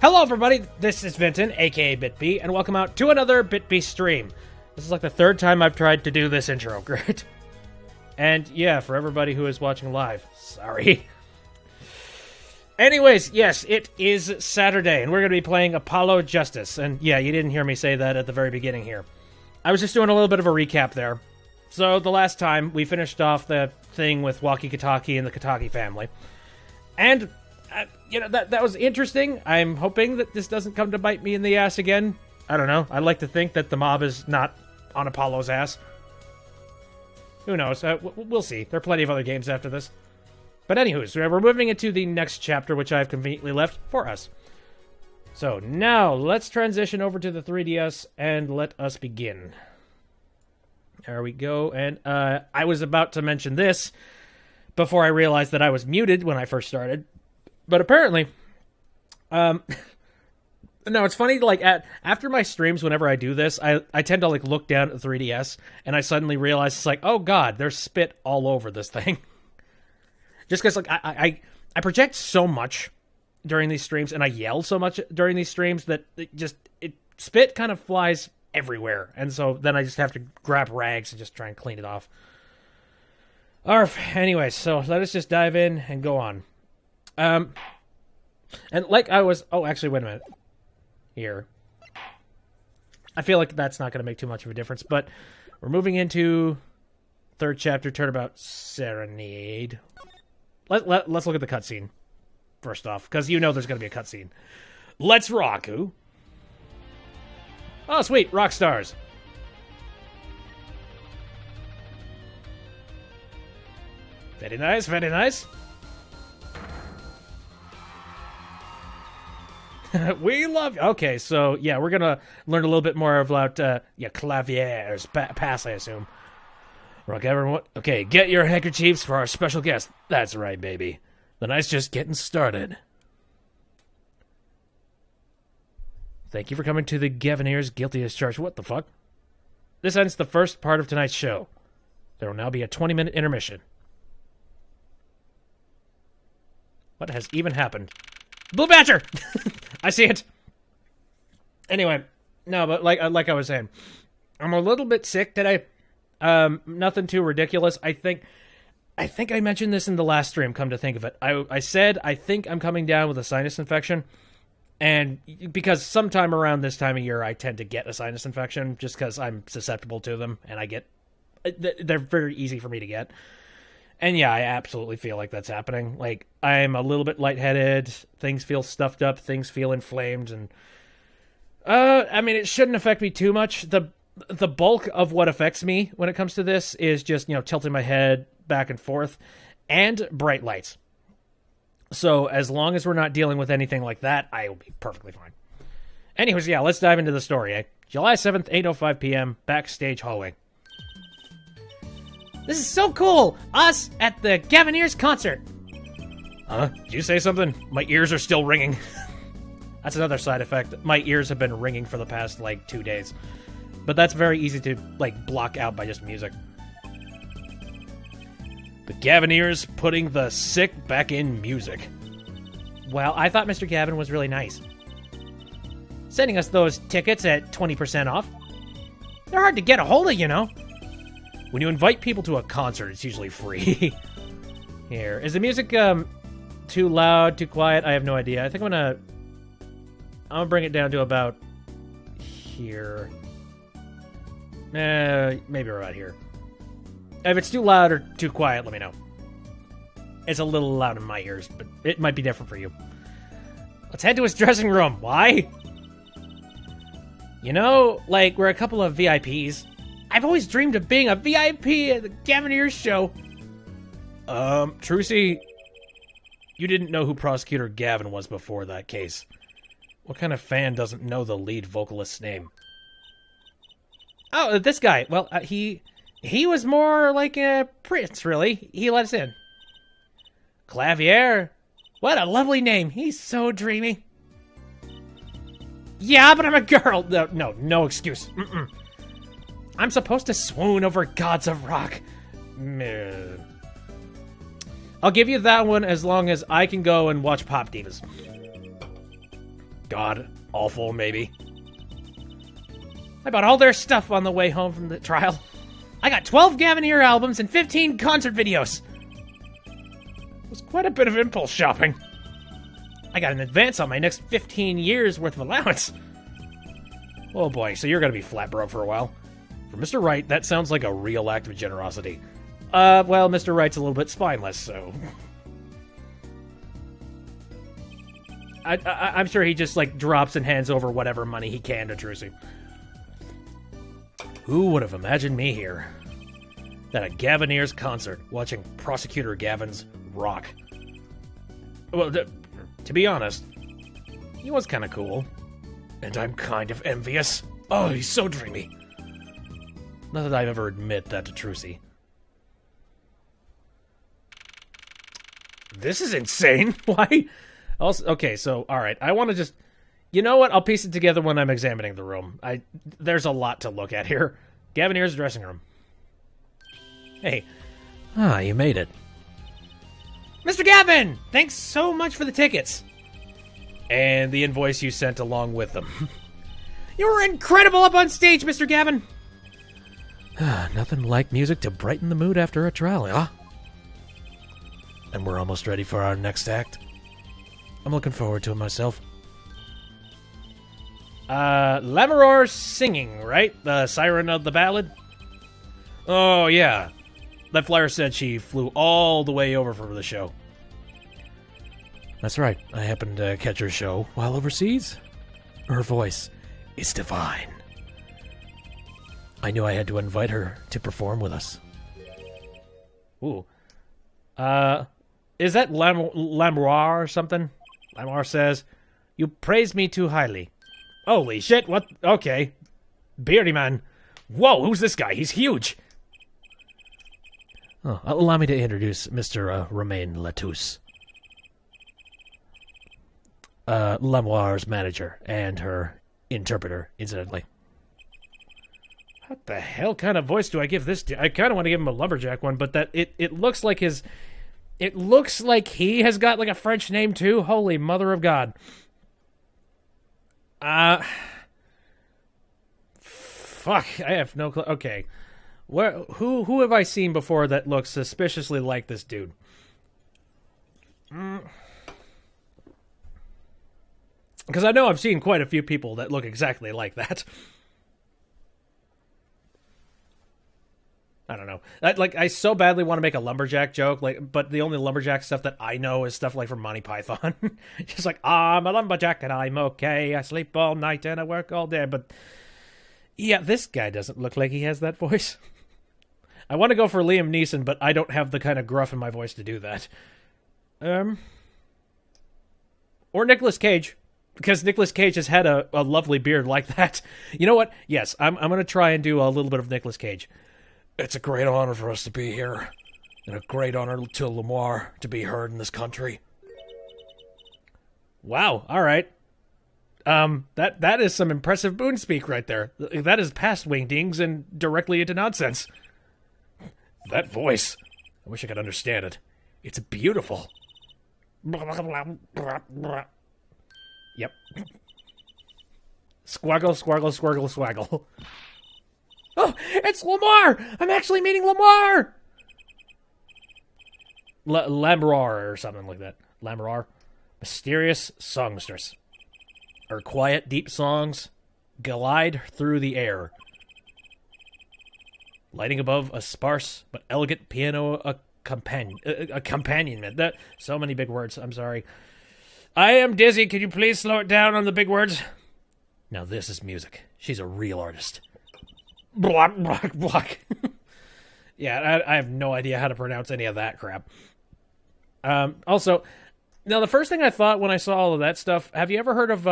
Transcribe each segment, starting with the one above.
Hello everybody, this is Vinton, aka BitB, and welcome out to another BitB stream. This is like the third time I've tried to do this intro, great. And yeah, for everybody who is watching live, sorry. Anyways, yes, it is Saturday, and we're going to be playing Apollo Justice. And yeah, you didn't hear me say that at the very beginning here. I was just doing a little bit of a recap there. So the last time, we finished off the thing with Walkie-Kataki and the Kataki family. And you know, that was interesting. I'm hoping that this doesn't come to bite me in the ass again. I don't know. I like to think that the mob is not on Apollo's ass. Who knows? We'll see. There are plenty of other games after this. But anywho, so we're moving into the next chapter, which I've conveniently left for us. So now, let's transition over to the 3DS and let us begin. There we go. And I was about to mention this before I realized that I was muted when I first started. But apparently, no, it's funny, like, after my streams, whenever I do this, I tend to, like, look down at the 3DS, and I suddenly realize, it's like, oh god, there's spit all over this thing. Just because, like, I project so much during these streams, and I yell so much during these streams, that spit kind of flies everywhere, and so then I just have to grab rags and just try and clean it off. Arf, anyway, so let us just dive in and go on. And like I was... Oh, actually, wait a minute. Here. I feel like that's not going to make too much of a difference, but we're moving into third chapter, Turnabout Serenade. Let's look at the cutscene first off, because you know there's going to be a cutscene. Let's rock, ooh. Oh, sweet, rock stars. Very nice, very nice. We love... Okay, so, yeah, we're gonna learn a little bit more about, Clavier's pass, I assume. Rock everyone... Okay, get your handkerchiefs for our special guest. That's right, baby. The night's just getting started. Thank you for coming to the Gavineers Guilty as Charged. What the fuck? This ends the first part of tonight's show. There will now be a 20-minute intermission. What has even happened? Blue Badger! I see it. Anyway, no, but like I was saying, I'm a little bit sick today. Nothing too ridiculous. I think I mentioned this in the last stream, come to think of it. I said I think I'm coming down with a sinus infection. And because sometime around this time of year, I tend to get a sinus infection just because I'm susceptible to them. And they're very easy for me to get. And yeah, I absolutely feel like that's happening. Like, I'm a little bit lightheaded, things feel stuffed up, things feel inflamed, and... I mean, it shouldn't affect me too much. The bulk of what affects me when it comes to this is just, you know, tilting my head back and forth, and bright lights. So, as long as we're not dealing with anything like that, I will be perfectly fine. Anyways, yeah, let's dive into the story, eh? July 7th, 8:05 p.m., backstage hallway. This is so cool! Us at the Gavineers concert! Huh? Did you say something? My ears are still ringing. That's another side effect. My ears have been ringing for the past, 2 days. But that's very easy to, block out by just music. The Gavineers putting the sick back in music. Well, I thought Mr. Gavin was really nice. Sending us those tickets at 20% off. They're hard to get a hold of, you know. When you invite people to a concert, it's usually free. Here. Is the music too loud, too quiet? I have no idea. I think I'm gonna bring it down to about here. Maybe about here. If it's too loud or too quiet, let me know. It's a little loud in my ears, but it might be different for you. Let's head to his dressing room. Why? You know, we're a couple of VIPs. I've always dreamed of being a VIP at the Gavineers show. Trucy, you didn't know who Prosecutor Gavin was before that case. What kind of fan doesn't know the lead vocalist's name? Oh, this guy. Well, he was more like a prince, really. He let us in. Clavier. What a lovely name. He's so dreamy. Yeah, but I'm a girl. No excuse. Mm-mm. I'm supposed to swoon over gods of rock. Meh. I'll give you that one as long as I can go and watch Pop Divas. God awful, maybe. I bought all their stuff on the way home from the trial. I got 12 Gavinier albums and 15 concert videos. It was quite a bit of impulse shopping. I got an advance on my next 15 years worth of allowance. Oh boy, so you're gonna be flat broke for a while. For Mr. Wright, that sounds like a real act of generosity. Well, Mr. Wright's a little bit spineless, so... I'm sure he just, like, drops and hands over whatever money he can to Trucy. Who would have imagined me here? At a Gavineer's concert, watching Prosecutor Gavin's rock. Well, to be honest, he was kind of cool. And I'm kind of envious. Oh, he's so dreamy. Not that I've ever admit that to Trucy. This is insane. Why? Also, okay, so, alright, I want to just... You know what? I'll piece it together when I'm examining the room. There's a lot to look at here. Gavineer's dressing room. Hey. Ah, you made it. Mr. Gavin! Thanks so much for the tickets. And the invoice you sent along with them. You were incredible up on stage, Mr. Gavin! Nothing like music to brighten the mood after a trial, huh? And we're almost ready for our next act. I'm looking forward to it myself. Lammeror singing, right? The siren of the ballad? Oh, yeah. That flyer said she flew all the way over for the show. That's right. I happened to catch her show while overseas. Her voice is divine. I knew I had to invite her to perform with us. Ooh. Is that Lamroir or something? Lamroir says, "You praise me too highly." Holy shit, what? Okay. Beardy man. Whoa, who's this guy? He's huge. Oh, allow me to introduce Mr. Romain Latousse. Lamroir's manager and her interpreter, incidentally. What the hell kind of voice do I give this? I kind of want to give him a lumberjack one, but that it looks like his... It looks like he has got like a French name too. Holy mother of God. Fuck, I have no clue. Okay. Who have I seen before that looks suspiciously like this dude? Because I know I've seen quite a few people that look exactly like that. I don't know. I so badly want to make a lumberjack joke, but the only lumberjack stuff that I know is stuff like from Monty Python. Just like, I'm a lumberjack and I'm okay. I sleep all night and I work all day. But yeah, this guy doesn't look like he has that voice. I want to go for Liam Neeson, but I don't have the kind of gruff in my voice to do that. Or Nicolas Cage, because Nicolas Cage has had a lovely beard like that. You know what? Yes, I'm going to try and do a little bit of Nicolas Cage. It's a great honor for us to be here, and a great honor to Lamar to be heard in this country. Wow, all right. That is some impressive boon speak right there. That is past wingdings and directly into nonsense. That voice, I wish I could understand it. It's beautiful. Yep. Squaggle, squaggle, squirgle, swaggle. Oh, it's Lamar! I'm actually meeting Lamar! Lamrar or something like that. Lamrar. Mysterious songstress. Her quiet, deep songs glide through the air, lighting above a sparse but elegant piano accompaniment. That so many big words. I'm sorry. I am dizzy. Can you please slow it down on the big words? Now this is music. She's a real artist. Block, block, block. Yeah, I have no idea how to pronounce any of that crap. Also, now the first thing I thought when I saw all of that stuff, have you ever heard of,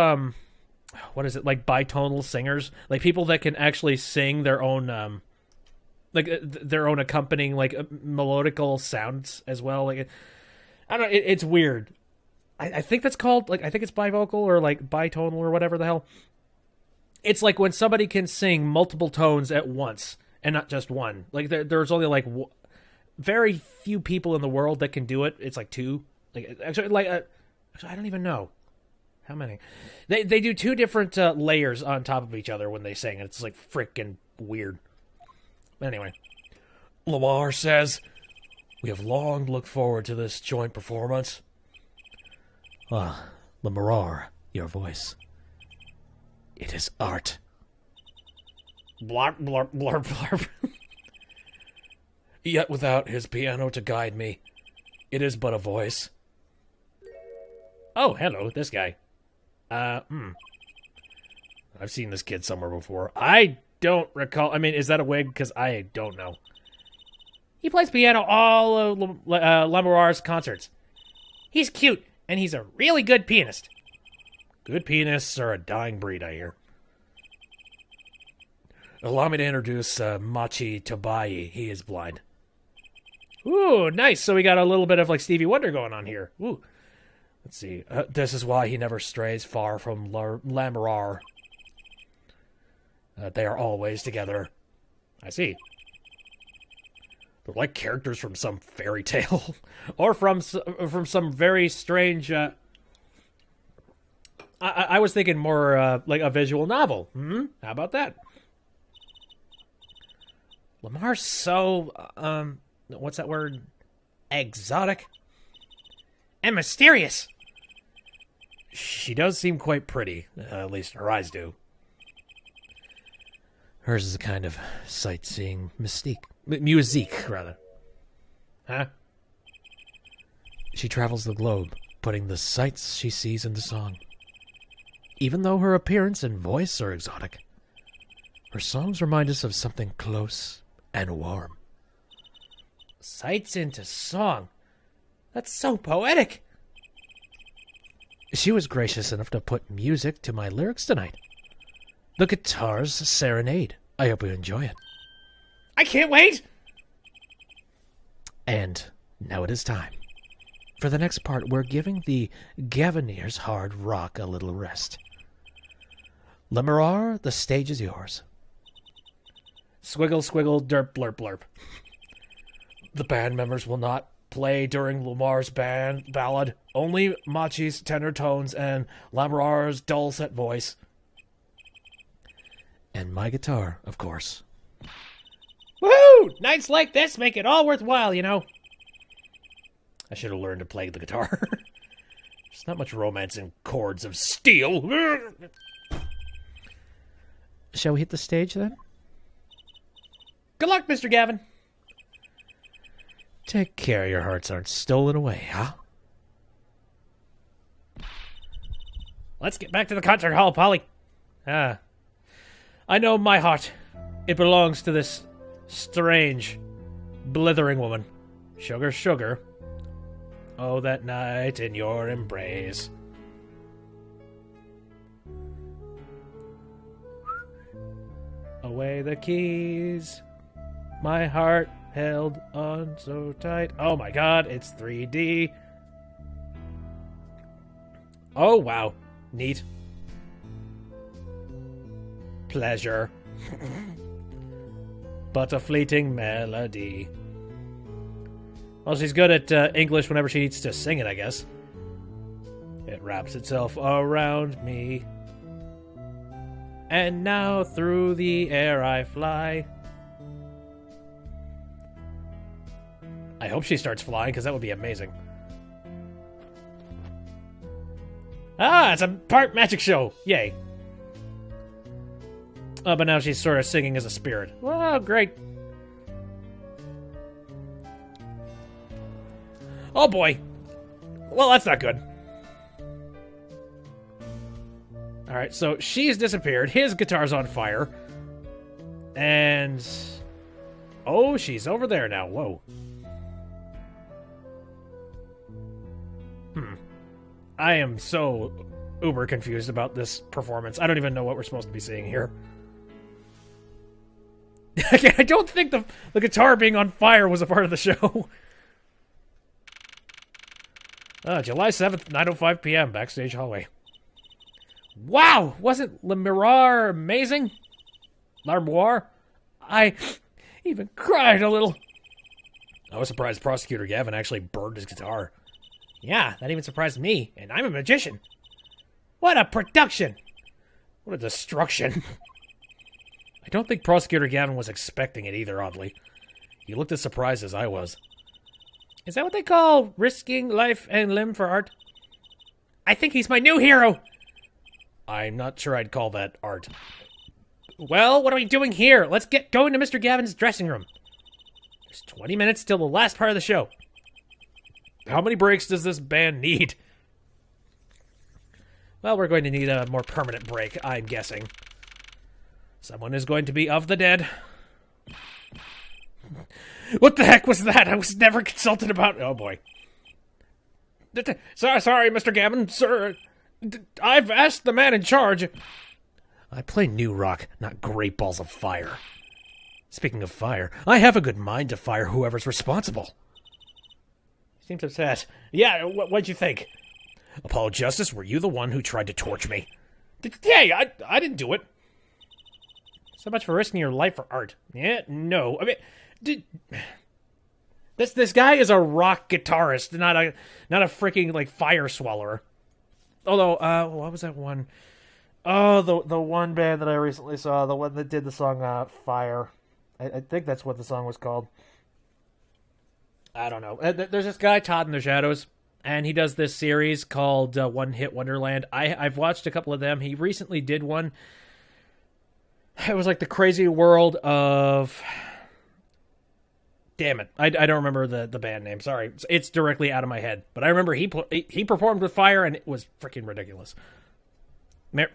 what is it, like bitonal singers? Like people that can actually sing their own, their own accompanying, like, melodical sounds as well? Like, I don't know, it's weird. I think that's called, like, I think it's bivocal or, like, bitonal or whatever the hell. It's like when somebody can sing multiple tones at once and not just one. Like there's only like very few people in the world that can do it. It's like two. Like actually, I don't even know. How many? They do two different layers on top of each other when they sing. It's like freaking weird. Anyway. Lamar says, "We have long looked forward to this joint performance." Ah, Lamar, your voice. It is art. Blarp, blarp, blarp, blarp. Yet without his piano to guide me, it is but a voice. Oh, hello, this guy. I've seen this kid somewhere before. I don't recall. I mean, is that a wig? Because I don't know. He plays piano all of Lamar's concerts. He's cute, and he's a really good pianist. Good pianists are a dying breed, I hear. Allow me to introduce Machi Tabai. He is blind. Ooh, nice. So we got a little bit of like Stevie Wonder going on here. Ooh. Let's see. This is why he never strays far from Lamarar. They are always together. I see. They're like characters from some fairy tale. Or from some very strange... I was thinking more like a visual novel. How about that? Lamar's so... what's that word? Exotic? And mysterious. She does seem quite pretty. At least her eyes do. Hers is a kind of sightseeing mystique. Musique, rather. Huh? She travels the globe, putting the sights she sees into song. Even though her appearance and voice are exotic, her songs remind us of something close and warm. Sights into song. That's so poetic. She was gracious enough to put music to my lyrics tonight. The guitar's serenade. I hope you enjoy it. I can't wait! And now it is time. For the next part, we're giving the Gaviniers hard rock a little rest. Lamarar, the stage is yours. Squiggle, squiggle, derp, blurp, blurp. The band members will not play during Lamar's ballad. Only Machi's tenor tones and Lamarar's dulcet voice. And my guitar, of course. Woohoo! Nights like this make it all worthwhile, you know. I should have learned to play the guitar. There's not much romance in chords of steel. Shall we hit the stage, then? Good luck, Mr. Gavin. Take care your hearts aren't stolen away, huh? Let's get back to the concert hall, Polly. I know my heart. It belongs to this strange, blithering woman. Sugar, sugar. Oh, that night in your embrace. Away the keys. My heart held on so tight. Oh my god, it's 3D. Oh, wow. Neat. Pleasure. But a fleeting melody. Well, she's good at English whenever she needs to sing it, I guess. It wraps itself around me. And now through the air I fly. I hope she starts flying, because that would be amazing. Ah, it's a part magic show. Yay. Oh, but now she's sort of singing as a spirit. Wow, great. Oh, boy. Well, that's not good. Alright, so she's disappeared. His guitar's on fire. And... oh, she's over there now. Whoa. I am so uber confused about this performance. I don't even know what we're supposed to be seeing here. I don't think the guitar being on fire was a part of the show. July 7th, 9:05 p.m., backstage hallway. Wow! Wasn't Le Miroir amazing? L'Armoire? I even cried a little. I was surprised Prosecutor Gavin actually burned his guitar. Yeah, that even surprised me, and I'm a magician. What a production! What a destruction. I don't think Prosecutor Gavin was expecting it either, oddly. He looked as surprised as I was. Is that what they call risking life and limb for art? I think he's my new hero! I'm not sure I'd call that art. Well, what are we doing here? Let's get going to Mr. Gavin's dressing room. There's 20 minutes till the last part of the show. How many breaks does this band need? Well, we're going to need a more permanent break, I'm guessing. Someone is going to be of the dead. What the heck was that? I was never consulted about... Oh, boy. Sorry, Mr. Gavin, sir. I've asked the man in charge. I play new rock, not great balls of fire. Speaking of fire, I have a good mind to fire whoever's responsible. Seems upset. Yeah, what'd you think? Apollo Justice, were you the one who tried to torch me? Hey, I didn't do it. So much for risking your life for art. Yeah, no. I mean, this guy is a rock guitarist, not a freaking like fire swallower. Although, what was that one? Oh, the one band that I recently saw, the one that did the song Fire. I think that's what the song was called. I don't know. There's this guy, Todd in the Shadows, and he does this series called One Hit Wonderland. I've watched a couple of them. He recently did one. It was like the crazy world of... Damn it. I don't remember the band name. Sorry. It's directly out of my head. But I remember he performed with fire, and it was freaking ridiculous. The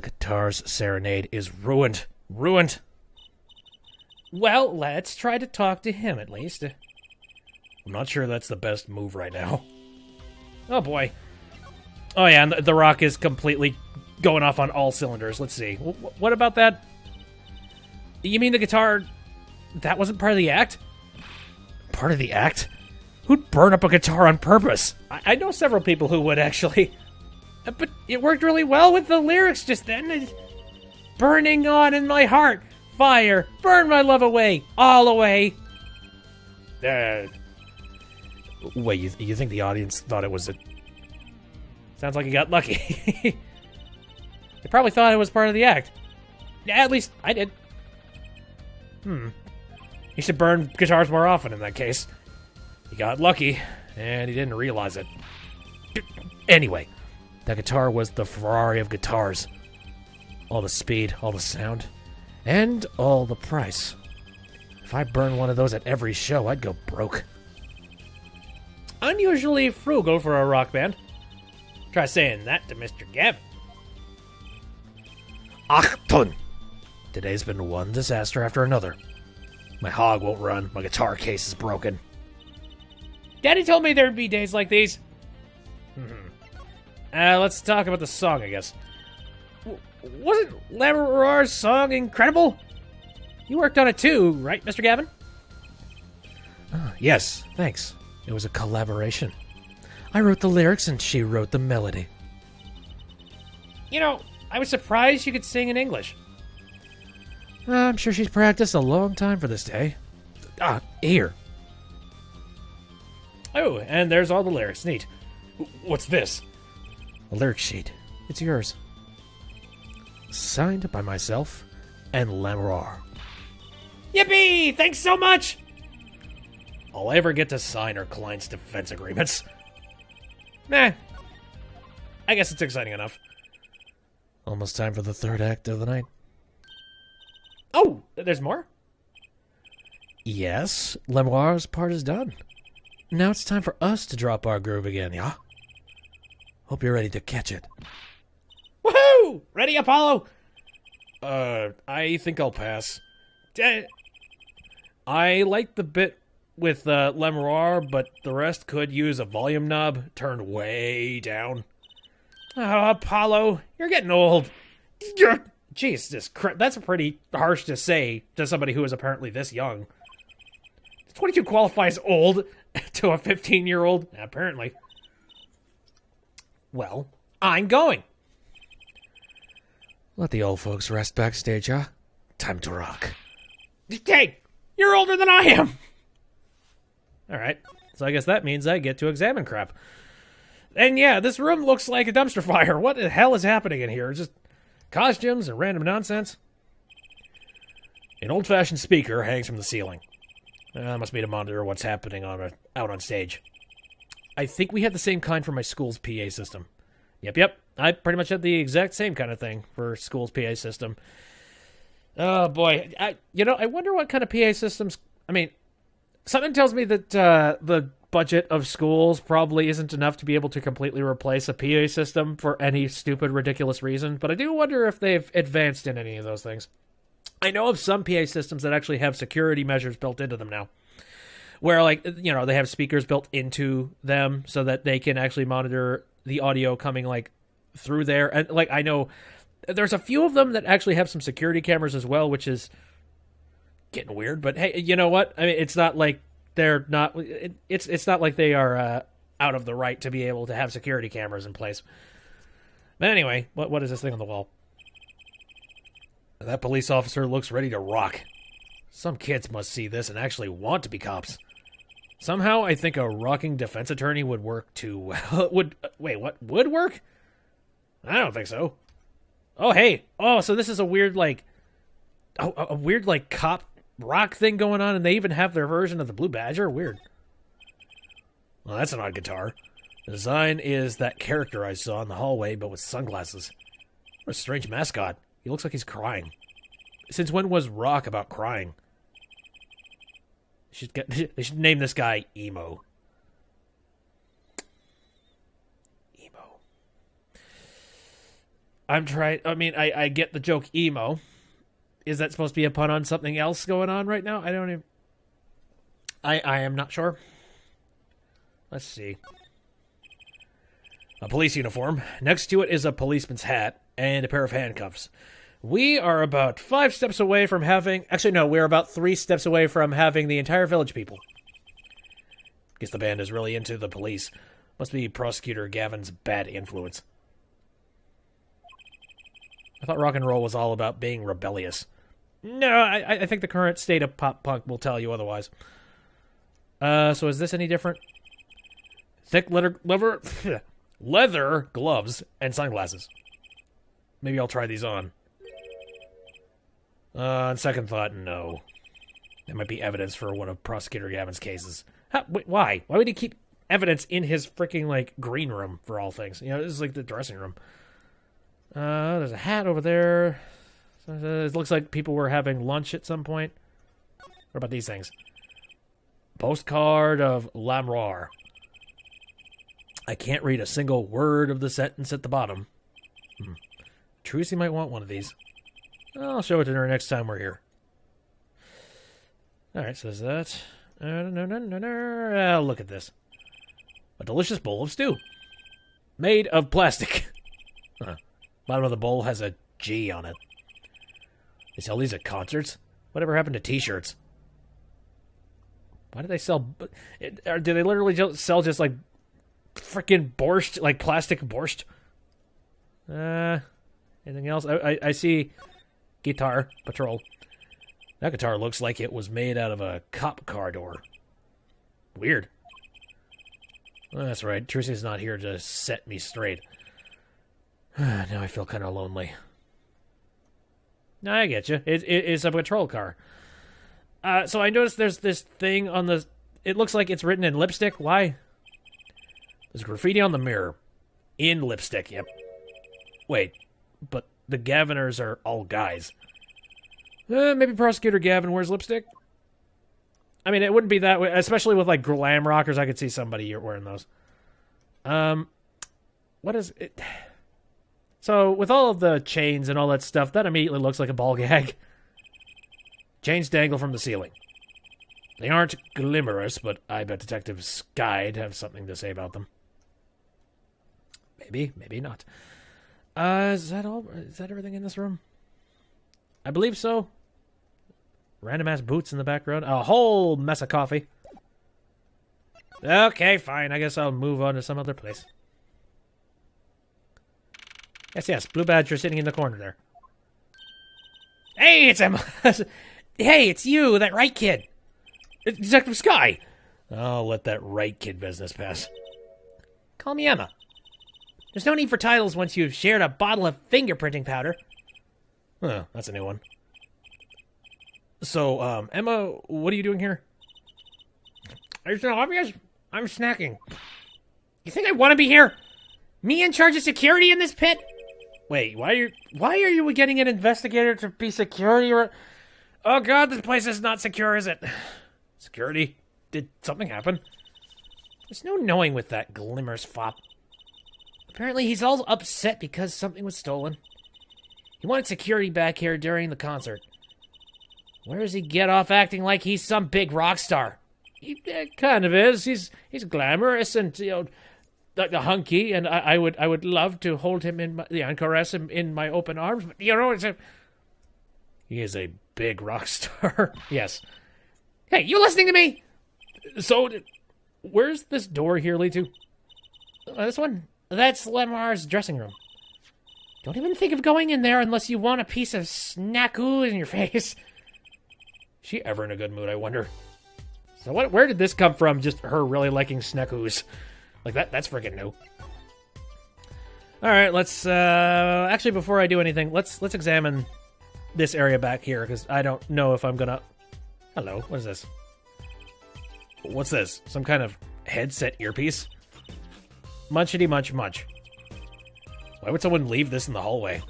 guitar's serenade is ruined. Ruined. Well, let's try to talk to him, at least. I'm not sure that's the best move right now. Oh, boy. Oh, yeah, and the rock is completely going off on all cylinders. Let's see. What about that? You mean the guitar... That wasn't part of the act? Part of the act? Who'd burn up a guitar on purpose? I know several people who would, actually. But it worked really well with the lyrics just then. Burning on in my heart. Fire. Burn my love away. All away. Wait, you think the audience thought it was a... Sounds like you got lucky. They probably thought it was part of the act. Yeah, at least I did. You should burn guitars more often in that case. He got lucky, and he didn't realize it. Anyway, that guitar was the Ferrari of guitars. All the speed, all the sound, and all the price. If I burned one of those at every show, I'd go broke. Unusually frugal for a rock band. Try saying that to Mr. Gavin. Achtung! Today's been one disaster after another. My hog won't run, my guitar case is broken. Daddy told me there'd be days like these. Let's talk about the song, I guess. Wasn't Lamoureux's song incredible? You worked on it too, right, Mr. Gavin? Yes, thanks. It was a collaboration. I wrote the lyrics and she wrote the melody. You know, I was surprised you could sing in English. I'm sure she's practiced a long time for this day. Here. Oh, and there's all the lyrics. Neat. What's this? A lyric sheet. It's yours. Signed by myself and Lamoureux. Yippee! Thanks so much! All I ever get to sign are clients' defense agreements. Nah. I guess it's exciting enough. Almost time for the third act of the night. Oh, there's more? Yes, Lamoureux's part is done. Now it's time for us to drop our groove again, yeah? Hope you're ready to catch it. Woohoo! Ready, Apollo? I think I'll pass. I like the bit with Lamoureux, but the rest could use a volume knob turned way down. Oh, Apollo, you're getting old. Jesus Christ, that's pretty harsh to say to somebody who is apparently this young. 22 qualifies old to a 15-year-old? Apparently. Well, I'm going. Let the old folks rest backstage, huh? Time to rock. Hey, you're older than I am! Alright, so I guess that means I get to examine crap. And yeah, this room looks like a dumpster fire. What the hell is happening in here? Just costumes and random nonsense? An old-fashioned speaker hangs from the ceiling. Must be to monitor what's happening out on stage. I think we had the same kind for my school's PA system. Yep. I pretty much had the exact same kind of thing for school's PA system. Oh, boy. I wonder what kind of PA systems... I mean, something tells me that the budget of schools probably isn't enough to be able to completely replace a PA system for any stupid, ridiculous reason, but I do wonder if they've advanced in any of those things. I know of some PA systems that actually have security measures built into them now, where, like, you know, they have speakers built into them so that they can actually monitor the audio coming, like, through there. And, like, I know there's a few of them that actually have some security cameras as well, which is getting weird, but hey, you know what? I mean, it's not like they're not... It's not like they are out of the right to be able to have security cameras in place. But anyway, what is this thing on the wall? That police officer looks ready to rock. Some kids must see this and actually want to be cops. Somehow, I think a rocking defense attorney would work too well. Wait, what? Would work? I don't think so. Oh, hey. Oh, so this is a weird, like... a weird, like, cop rock thing going on, and they even have their version of the Blue Badger? Weird. Well, that's an odd guitar. The design is that character I saw in the hallway, but with sunglasses. What a strange mascot. He looks like he's crying. Since when was rock about crying? They should name this guy Emo. Emo. I get the joke emo. Is that supposed to be a pun on something else going on right now? I am not sure. Let's see. A police uniform. Next to it is a policeman's hat and a pair of handcuffs. We are about 5 steps away from having... Actually, no, we're about 3 steps away from having the entire village people. Guess the band is really into the police. Must be Prosecutor Gavin's bad influence. I thought rock and roll was all about being rebellious. No, I think the current state of pop punk will tell you otherwise. So is this any different? Thick leather gloves and sunglasses. Maybe I'll try these on. On second thought, no. That might be evidence for one of Prosecutor Gavin's cases. Wait, why? Why would he keep evidence in his freaking, like, green room, for all things? You know, this is like the dressing room. There's a hat over there. It looks like people were having lunch at some point. What about these things? Postcard of Lamroir. I can't read a single word of the sentence at the bottom. Trucy might want one of these. I'll show it to her next time we're here. Alright, so there's that. Look at this. A delicious bowl of stew. Made of plastic. Bottom of the bowl has a G on it. They sell these at concerts? Whatever happened to t-shirts? Why do they sell... Do they literally sell just, like, freaking borscht? Like, plastic borscht? Anything else? I see... Guitar. Patrol. That guitar looks like it was made out of a cop car door. Weird. Well, that's right. Trucy's not here to set me straight. Now I feel kind of lonely. No, I get you. It's a patrol car. So I noticed there's this thing on the... It looks like it's written in lipstick. Why? There's graffiti on the mirror. In lipstick, yep. Wait, but the Gaviners are all guys. Maybe Prosecutor Gavin wears lipstick? I mean, it wouldn't be that way. Especially with, like, glam rockers, I could see somebody wearing those. What is it... So, with all of the chains and all that stuff, that immediately looks like a ball gag. Chains dangle from the ceiling. They aren't glamorous, but I bet Detective Sky'd have something to say about them. Maybe, maybe not. Is that all? Is that everything in this room? I believe so. Random-ass boots in the background. A whole mess of coffee. Okay, fine. I guess I'll move on to some other place. Yes, Blue Badger sitting in the corner there. Hey, it's him! Hey, it's you, that right kid! It's Detective Sky! I'll let that right kid business pass. Call me Emma. There's no need for titles once you've shared a bottle of fingerprinting powder. Oh, that's a new one. So, Emma, what are you doing here? It's not obvious. I'm snacking. You think I want to be here? Me in charge of security in this pit? Wait, why are you getting an investigator to be security? Oh god, this place is not secure, is it? Security? Did something happen? There's no knowing with that Glimmers fop. Apparently he's all upset because something was stolen. He wanted security back here during the concert. Where does he get off acting like he's some big rock star? He kind of is. He's glamorous and, you know, hunky, and I would love to hold him and caress him in my open arms, but, you know, he is a big rock star. Yes. Hey, you listening to me? So, where's this door here lead to? This one? That's Lemar's dressing room. Don't even think of going in there unless you want a piece of snackoo in your face. Is she ever in a good mood, I wonder? So where did this come from? Just her really liking snackoos. Like, that's freaking new. Alright, let's, actually, before I do anything, let's examine this area back here, because I don't know if I'm gonna... Hello, what is this? What's this? Some kind of headset earpiece? Munchity munch munch. Why would someone leave this in the hallway?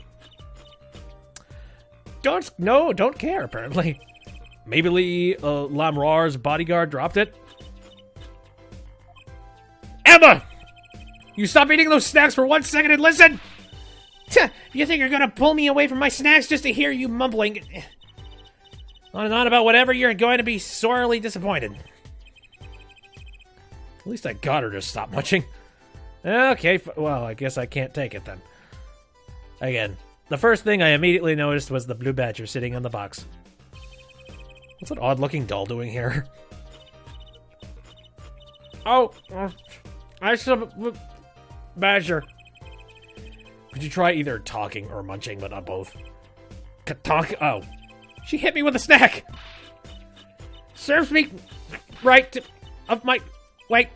Don't care, apparently. Maybe Lamrar's bodyguard dropped it? Emma! You stop eating those snacks for 1 second and listen! You think you're gonna pull me away from my snacks just to hear you mumbling on and on about whatever, you're going to be sorely disappointed. At least I got her to stop munching. Okay, well, I guess I can't take it then. Again, the first thing I immediately noticed was the blue badger sitting on the box. What's that odd-looking doll doing here? Oh, I saw badger. Could you try either talking or munching, but not both? Talk? Oh. She hit me with a snack! Serves me right of my... Wait.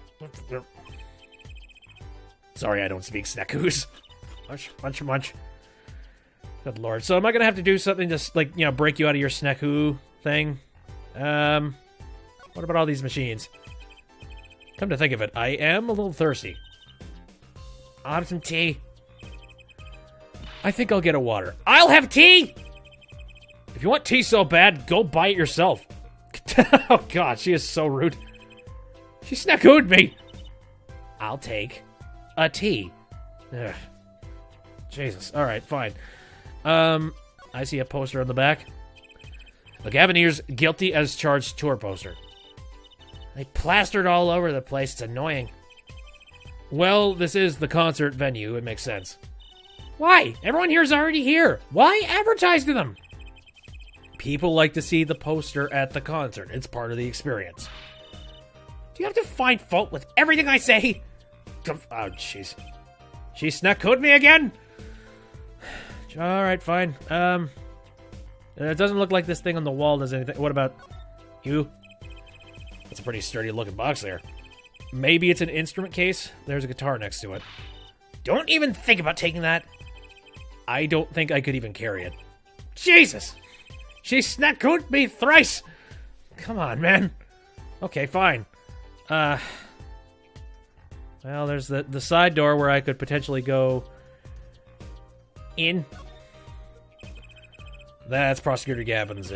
Sorry, I don't speak snackoos. Munch, munch, munch. Good lord. So am I gonna have to do something to, like, you know, break you out of your snackoo thing? What about all these machines? Come to think of it, I am a little thirsty. I'll have some tea. I think I'll get a water. I'll have tea! If you want tea so bad, go buy it yourself. Oh god, she is so rude. She snackooed me. I'll take a tea. Ugh. Jesus. Alright, fine. I see a poster on the back. The Gavineer's guilty as charged tour poster. They plastered all over the place. It's annoying. Well, this is the concert venue. It makes sense. Why? Everyone here is already here. Why advertise to them? People like to see the poster at the concert. It's part of the experience. Do you have to find fault with everything I say? Oh, jeez. She snackooed me again? Alright, fine. It doesn't look like this thing on the wall does anything. What about you? That's a pretty sturdy looking box there. Maybe it's an instrument case? There's a guitar next to it. Don't even think about taking that. I don't think I could even carry it. Jesus! She snackooed me thrice! Come on, man. Okay, fine. Well, there's the side door where I could potentially go in. That's Prosecutor Gavin's,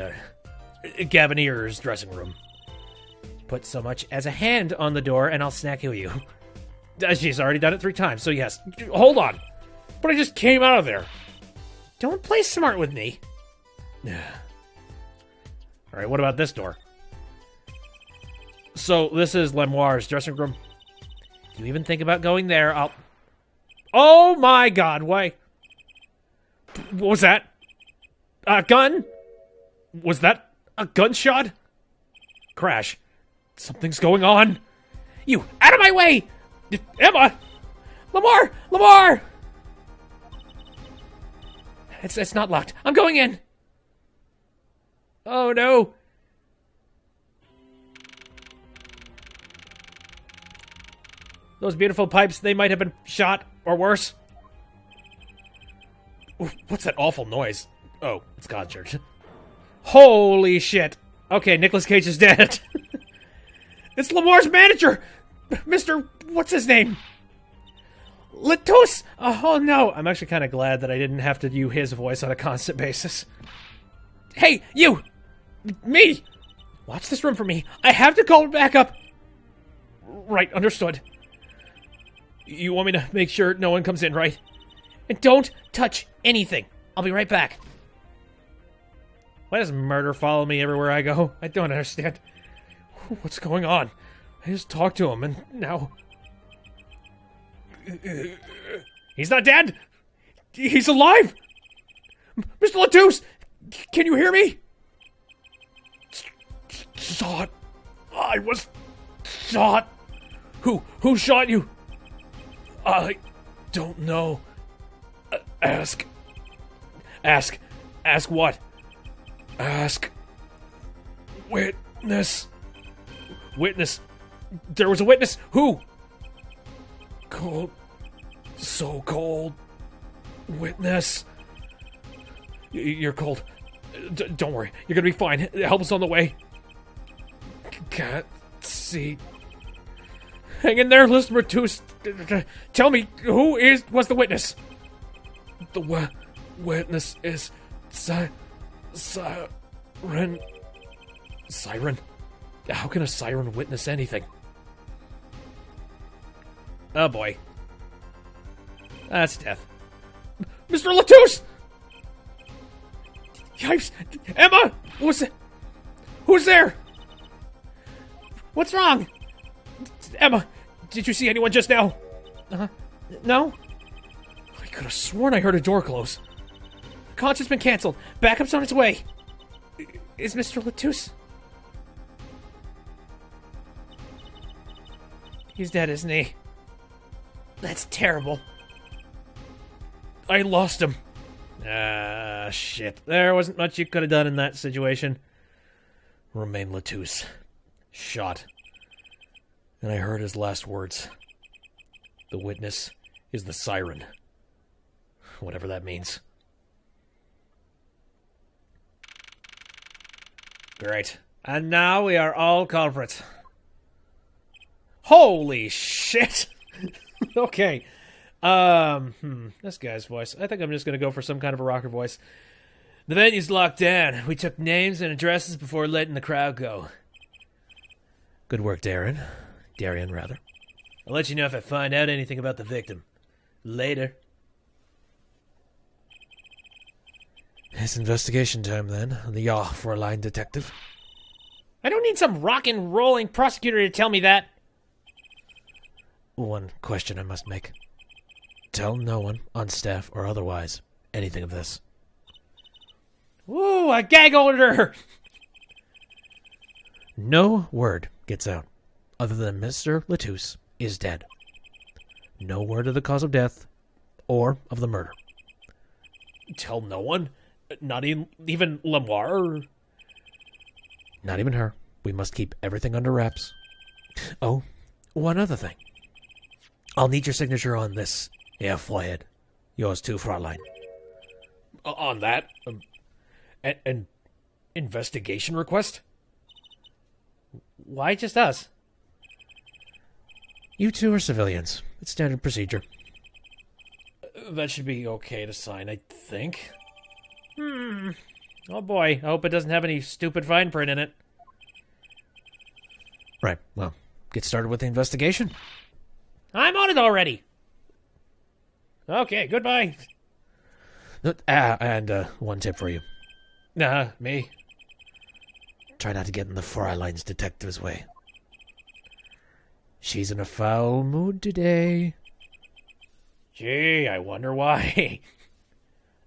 Gavineer's dressing room. Put so much as a hand on the door and I'll snackoo you. She's already done it 3 times, so yes. Hold on. But I just came out of there. Don't play smart with me. Alright, what about this door? So, this is Lemoire's dressing room. If you even think about going there, I'll... Oh my god, why? What was that? A gun? Was that a gunshot? Crash. Something's going on. You, out of my way! Emma! Lamar! Lamar! It's not locked. I'm going in. Oh no. Those beautiful pipes, they might have been shot Or worse. What's that awful noise? Oh, it's concert. Holy shit. Okay, Nicolas Cage is dead. It's Lamar's manager! Mr. What's his name? Latus! Oh no! I'm actually kind of glad that I didn't have to do his voice on a constant basis. Hey, you! Me! Watch this room for me. I have to call back up. Right, understood. You want me to make sure no one comes in, right? And don't touch anything. I'll be right back. Why does murder follow me everywhere I go? I don't understand. What's going on? I just talked to him and now... He's not dead! He's alive! Mr. Latus! Can you hear me? Shot. I was shot. Who shot you? I don't know. Ask what? Ask. Witness. There was a witness. Who? Cold. So cold. Witness. You're cold. Don't worry. You're gonna be fine. Help is on the way. Can't see. Hang in there, listener. Tell me, who was the witness? The witness is Siren. Siren? How can a siren witness anything? Oh boy. That's death. Mr. Latus! Yipes! Emma! Who's there? What's wrong? Emma, did you see anyone just now? No? I could have sworn I heard a door close. Concert's been canceled. Backup's on its way. Is Mr. Latus? He's dead, isn't he? That's terrible. I lost him. Shit. There wasn't much you could have done in that situation. Romain Latus. Shot. And I heard his last words. The witness is the siren. Whatever that means. Great. And now we are all culprits. Holy shit! Okay. This guy's voice. I think I'm just gonna go for some kind of a rocker voice. The venue's locked down. We took names and addresses before letting the crowd go. Good work, Darian, rather. I'll let you know if I find out anything about the victim. Later. It's investigation time, then. On the yaw for a line detective. I don't need some rock-and-rolling prosecutor to tell me that. One question I must make. Tell no one, on staff or otherwise, anything of this. Ooh, a gag order! No word gets out, other than Mr. Latus is dead. No word of the cause of death, or of the murder. Tell no one? Not even Lamar? Not even her. We must keep everything under wraps. Oh, one other thing. I'll need your signature on this. Yeah, forehead. Yours too, Fraulein. On that? An investigation request? Why just us? You two are civilians. It's standard procedure. That should be okay to sign, I think. Oh boy, I hope it doesn't have any stupid fine print in it. Right, well, get started with the investigation. I'm on it already! Okay, goodbye. And one tip for you. Me? Try not to get in the Fraulein's detective's way. She's in a foul mood today. Gee, I wonder why.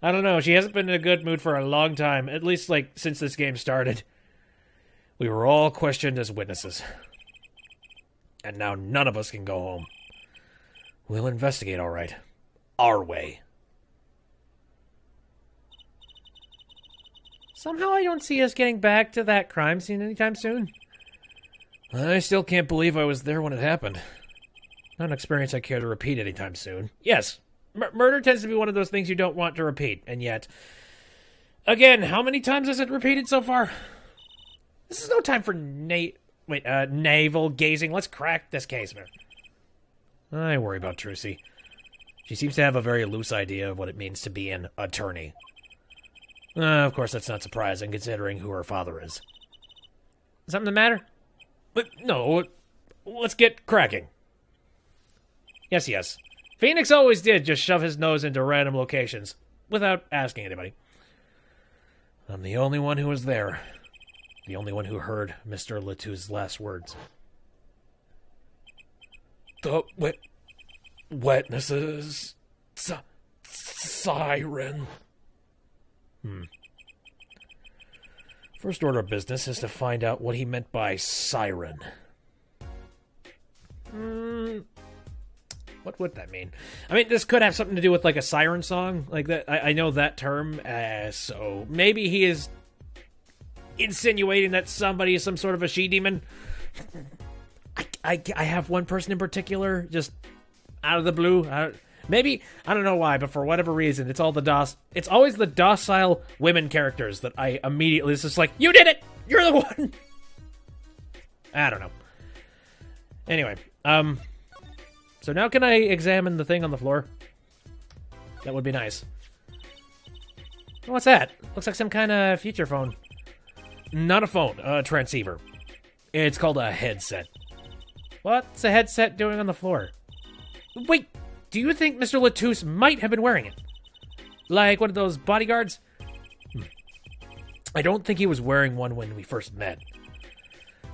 I don't know, she hasn't been in a good mood for a long time, at least, since this game started. We were all questioned as witnesses. And now none of us can go home. We'll investigate, all right. Our way. Somehow I don't see us getting back to that crime scene anytime soon. I still can't believe I was there when it happened. Not an experience I care to repeat anytime soon. Yes, murder tends to be one of those things you don't want to repeat, and yet... Again, how many times has it repeated so far? This is no time for navel gazing. Let's crack this case, man. I worry about Trucy. She seems to have a very loose idea of what it means to be an attorney. Of course, that's not surprising, considering who her father is. Something the matter? But no, let's get cracking. Yes. Phoenix always did just shove his nose into random locations, without asking anybody. I'm the only one who was there. The only one who heard Mr. Latou's last words. The witnesses... siren... First order of business is to find out what he meant by siren. What would that mean? I mean, this could have something to do with, like, a siren song. Like, that. I know that term, so maybe he is insinuating that somebody is some sort of a she-demon. I have one person in particular, just out of the blue. Maybe, I don't know why, but for whatever reason, it's always the docile women characters that I immediately, it's just like, you did it! You're the one! I don't know. Anyway, so now can I examine the thing on the floor? That would be nice. What's that? Looks like some kind of feature phone. Not a phone, a transceiver. It's called a headset. What's a headset doing on the floor? Wait! Do you think Mr. Latouche might have been wearing it? Like one of those bodyguards? I don't think he was wearing one when we first met.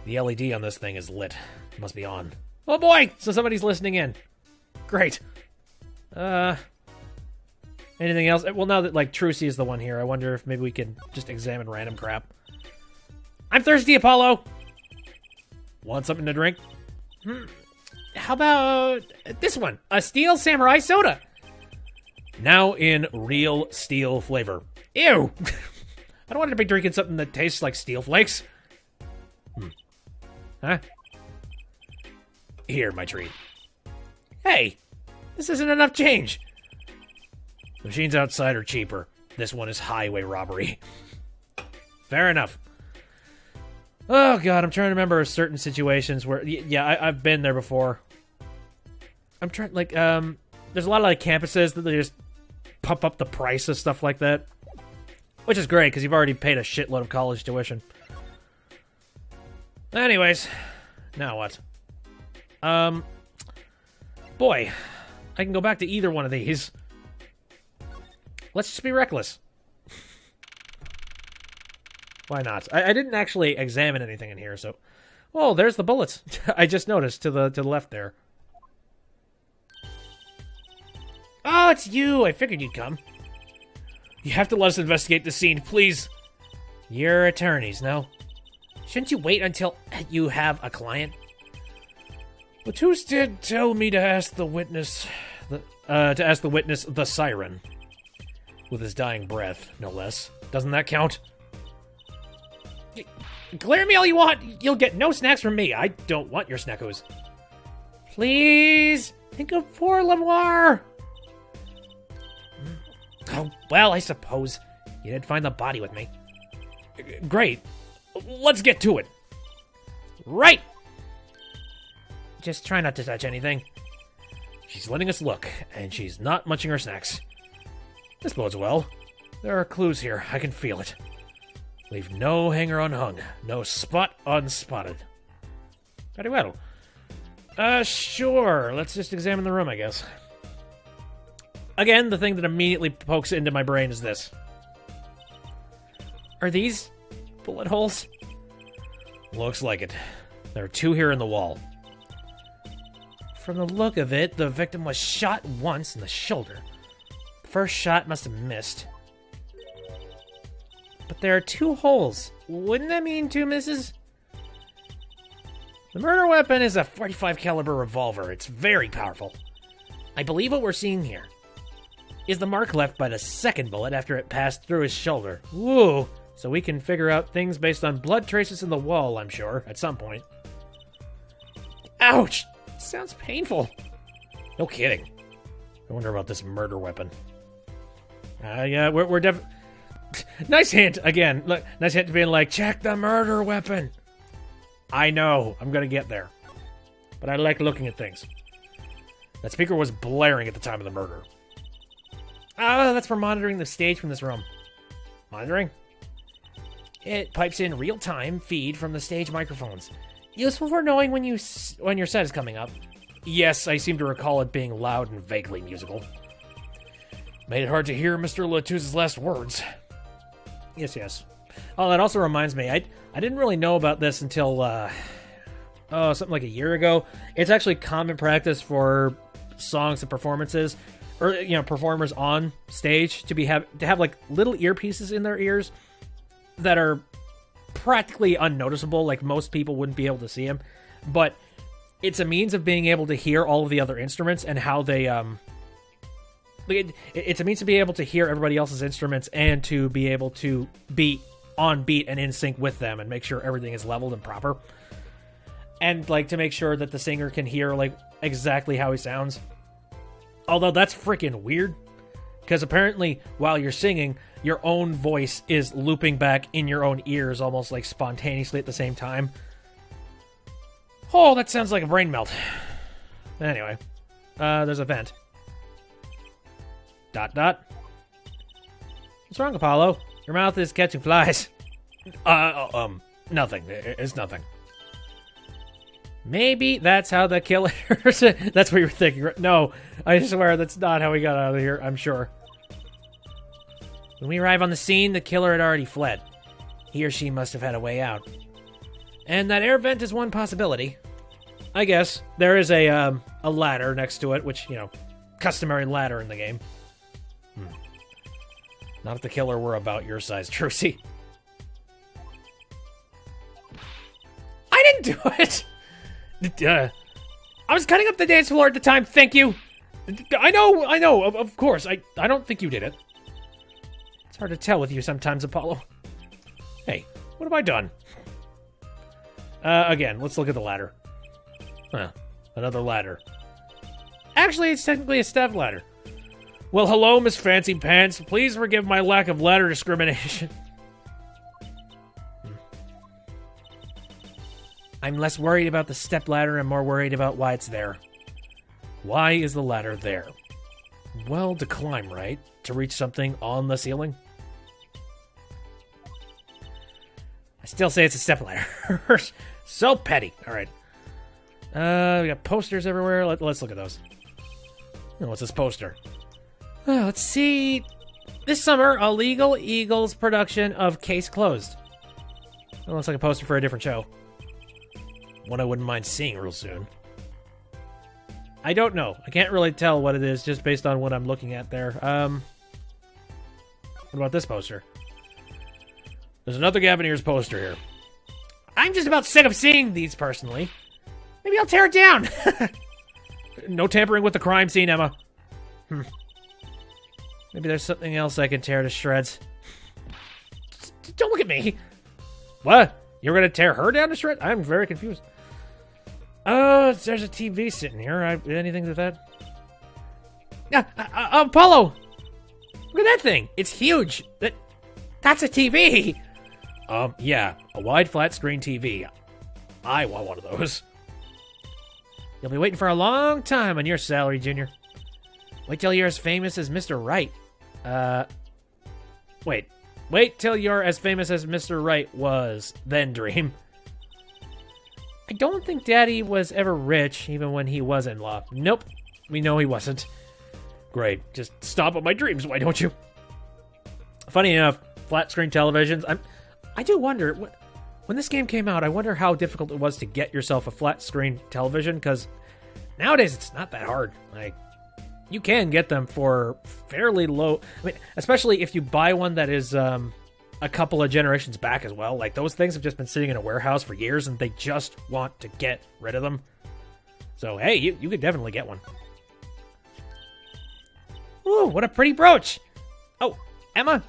The LED on this thing is lit. It must be on. Oh boy! So somebody's listening in. Great. Anything else? Well, now that, like, Trucy is the one here, I wonder if maybe we can just examine random crap. I'm thirsty, Apollo! Want something to drink? How about this one? A Steel Samurai Soda. Now in real steel flavor. Ew! I don't want to be drinking something that tastes like steel flakes. Huh? Here, my treat. Hey! This isn't enough change. The machines outside are cheaper. This one is highway robbery. Fair enough. Oh god, I'm trying to remember certain situations where... Yeah, I've been there before. I'm trying, like, there's a lot of, like, campuses that they just pump up the price of stuff like that. Which is great, because you've already paid a shitload of college tuition. Anyways, now what? Boy, I can go back to either one of these. Let's just be reckless. Why not? I didn't actually examine anything in here, so... Oh, there's the bullets. I just noticed to the left there. Oh, it's you! I figured you'd come. You have to let us investigate the scene, please. You're attorneys, no? Shouldn't you wait until you have a client? Latouche did tell me to ask the witness... the siren. With his dying breath, no less. Doesn't that count? Glare me all you want! You'll get no snacks from me. I don't want your snackos. Please! Think of poor Lemoire! Oh, well, I suppose. You did find the body with me. Great. Let's get to it. Right! Just try not to touch anything. She's letting us look, and she's not munching her snacks. This bodes well. There are clues here. I can feel it. Leave no hanger unhung. No spot unspotted. Very well. Sure. Let's just examine the room, I guess. Again, the thing that immediately pokes into my brain is this. Are these bullet holes? Looks like it. There are two here in the wall. From the look of it, the victim was shot once in the shoulder. The first shot must have missed. But there are two holes. Wouldn't that mean two misses? The murder weapon is a .45 caliber revolver. It's very powerful. I believe what we're seeing here is the mark left by the second bullet after it passed through his shoulder. Woo! So we can figure out things based on blood traces in the wall, I'm sure, at some point. Ouch! Sounds painful. No kidding. I wonder about this murder weapon. Yeah, we're Nice hint, again. Look, nice hint to being like, check the murder weapon. I know, I'm gonna get there. But I like looking at things. That speaker was blaring at the time of the murder. Oh, that's for monitoring the stage from this room. Monitoring? It pipes in real-time feed from the stage microphones. Useful for knowing when your set is coming up. Yes, I seem to recall it being loud and vaguely musical. Made it hard to hear Mr. Latouse's last words. Yes. Oh, that also reminds me, I didn't really know about this until, something like a year ago. It's actually common practice for songs and performances, or, performers on stage to have like little earpieces in their ears that are practically unnoticeable, like most people wouldn't be able to see them, but it's a means of being able to hear all of the other instruments and how they, it's a means to be able to hear everybody else's instruments and to be able to be on beat and in sync with them and make sure everything is leveled and proper. And, to make sure that the singer can hear, exactly how he sounds. Although that's freaking weird, because apparently while you're singing, your own voice is looping back in your own ears almost, spontaneously at the same time. Oh, that sounds like a brain melt. Anyway, there's a vent. ... What's wrong, Apollo? Your mouth is catching flies. Nothing. It's nothing. Maybe that's how the killer... That's what you're thinking. No, I swear that's not how we got out of here, I'm sure. When we arrive on the scene, the killer had already fled. He or she must have had a way out. And that air vent is one possibility. I guess. There is a ladder next to it, which, customary ladder in the game. Not if the killer were about your size, Trucy. I didn't do it! I was cutting up the dance floor at the time, thank you! I know, of course. I don't think you did it. It's hard to tell with you sometimes, Apollo. Hey, what have I done? Again, let's look at the ladder. Huh, another ladder. Actually, it's technically a step ladder. Well, hello, Miss Fancy Pants. Please forgive my lack of ladder discrimination. I'm less worried about the step ladder and more worried about why it's there. Why is the ladder there? Well, to climb, right? To reach something on the ceiling? I still say it's a step ladder. So petty. All right. We got posters everywhere. Let's look at those. What's this poster? Let's see. This summer, a Legal Eagles production of Case Closed. It looks like a poster for a different show. One I wouldn't mind seeing real soon. I don't know. I can't really tell what it is just based on what I'm looking at there. What about this poster? There's another Gavin Ears poster here. I'm just about sick of seeing these personally. Maybe I'll tear it down. No tampering with the crime scene, Emma. Maybe there's something else I can tear to shreds. Don't look at me. What? You're going to tear her down to shreds? I'm very confused. There's a TV sitting here. Anything to that? Apollo! Look at that thing. It's huge. That's a TV. Yeah. A wide flat screen TV. I want one of those. You'll be waiting for a long time on your salary, Junior. Wait till you're as famous as Mr. Right. Wait till you're as famous as Mr. Right was, then dream. I don't think Daddy was ever rich, even when he was in law. Nope, we know he wasn't. Great, just stop at my dreams, why don't you? Funny enough, flat screen televisions, I do wonder, when this game came out, I wonder how difficult it was to get yourself a flat screen television, because nowadays it's not that hard. You can get them for fairly low, especially if you buy one that is a couple of generations back as well. Those things have just been sitting in a warehouse for years, and they just want to get rid of them. So, hey, you could definitely get one. Ooh, what a pretty brooch! Oh, Emma,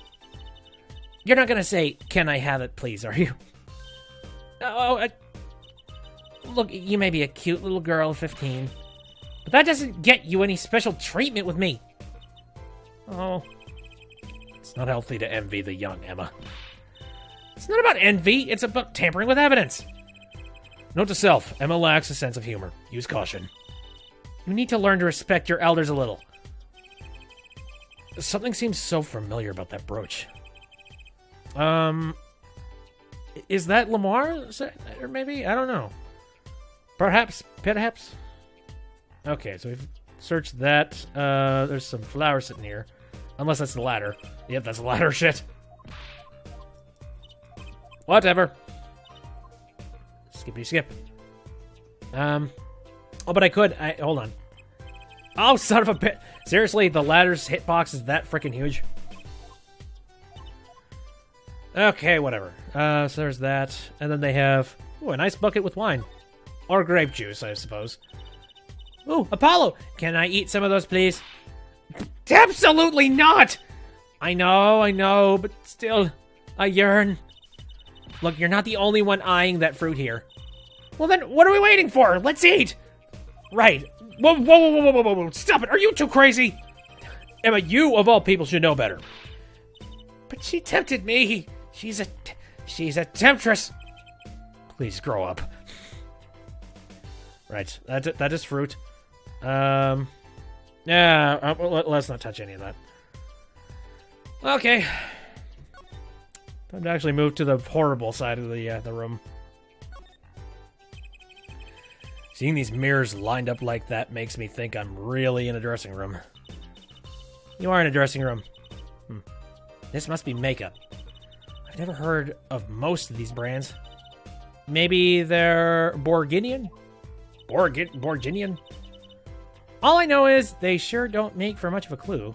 you're not gonna say, "Can I have it, please," are you? Look, you may be a cute little girl of 15, But that doesn't get you any special treatment with me. Oh. It's not healthy to envy the young, Emma. It's not about envy, it's about tampering with evidence. Note to self, Emma lacks a sense of humor. Use caution. You need to learn to respect your elders a little. Something seems so familiar about that brooch. Is that Lamar? Or maybe? I don't know. Perhaps? Okay, so we've searched that. There's some flowers sitting here. Unless that's the ladder. Yep, that's the ladder. Shit. Whatever. Skippy skip. Oh, but I could. Hold on. Oh, son of a bitch. Seriously, the ladder's hitbox is that freaking huge? Okay, whatever. So there's that. And then they have... Ooh, a nice bucket with wine. Or grape juice, I suppose. Ooh, Apollo! Can I eat some of those, please? Absolutely not! I know, but still, I yearn. Look, you're not the only one eyeing that fruit here. Well then, what are we waiting for? Let's eat! Right. Whoa. Stop it! Are you too crazy? Emma, you, of all people, should know better. But she tempted me. She's a temptress. Please grow up. Right, that is fruit. Yeah, let's not touch any of that. Okay. Time to actually move to the horrible side of the room. Seeing these mirrors lined up like that makes me think I'm really in a dressing room. You are in a dressing room. This must be makeup. I've never heard of most of these brands. Maybe they're Borginian? Borginian? All I know is they sure don't make for much of a clue.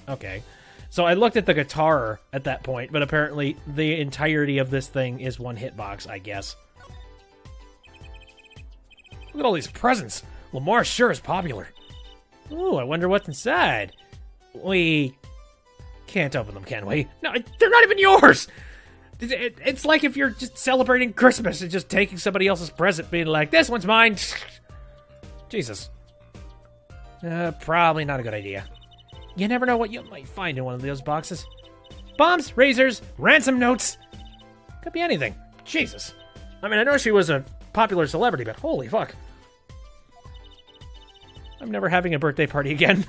Okay. So I looked at the guitar at that point, but apparently the entirety of this thing is one hitbox, I guess. Look at all these presents. Lamar sure is popular. Ooh, I wonder what's inside. We can't open them, can we? No, they're not even yours! It's like if you're just celebrating Christmas and just taking somebody else's present, being like, this one's mine. Jesus. Probably not a good idea. You never know what you might find in one of those boxes. Bombs, razors, ransom notes. Could be anything. Jesus. I mean, I know she was a popular celebrity, but holy fuck. I'm never having a birthday party again.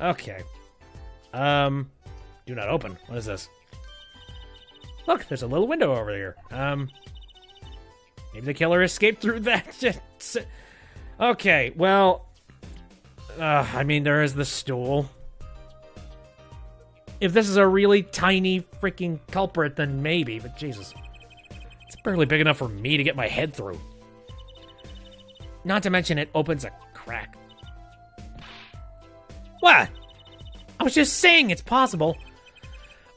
Okay. Do not open. What is this? Look, there's a little window over here. Maybe the killer escaped through that. Okay, well... I mean, there is the stool. If this is a really tiny freaking culprit, then maybe, but Jesus. It's barely big enough for me to get my head through. Not to mention it opens a crack. What? I was just saying it's possible.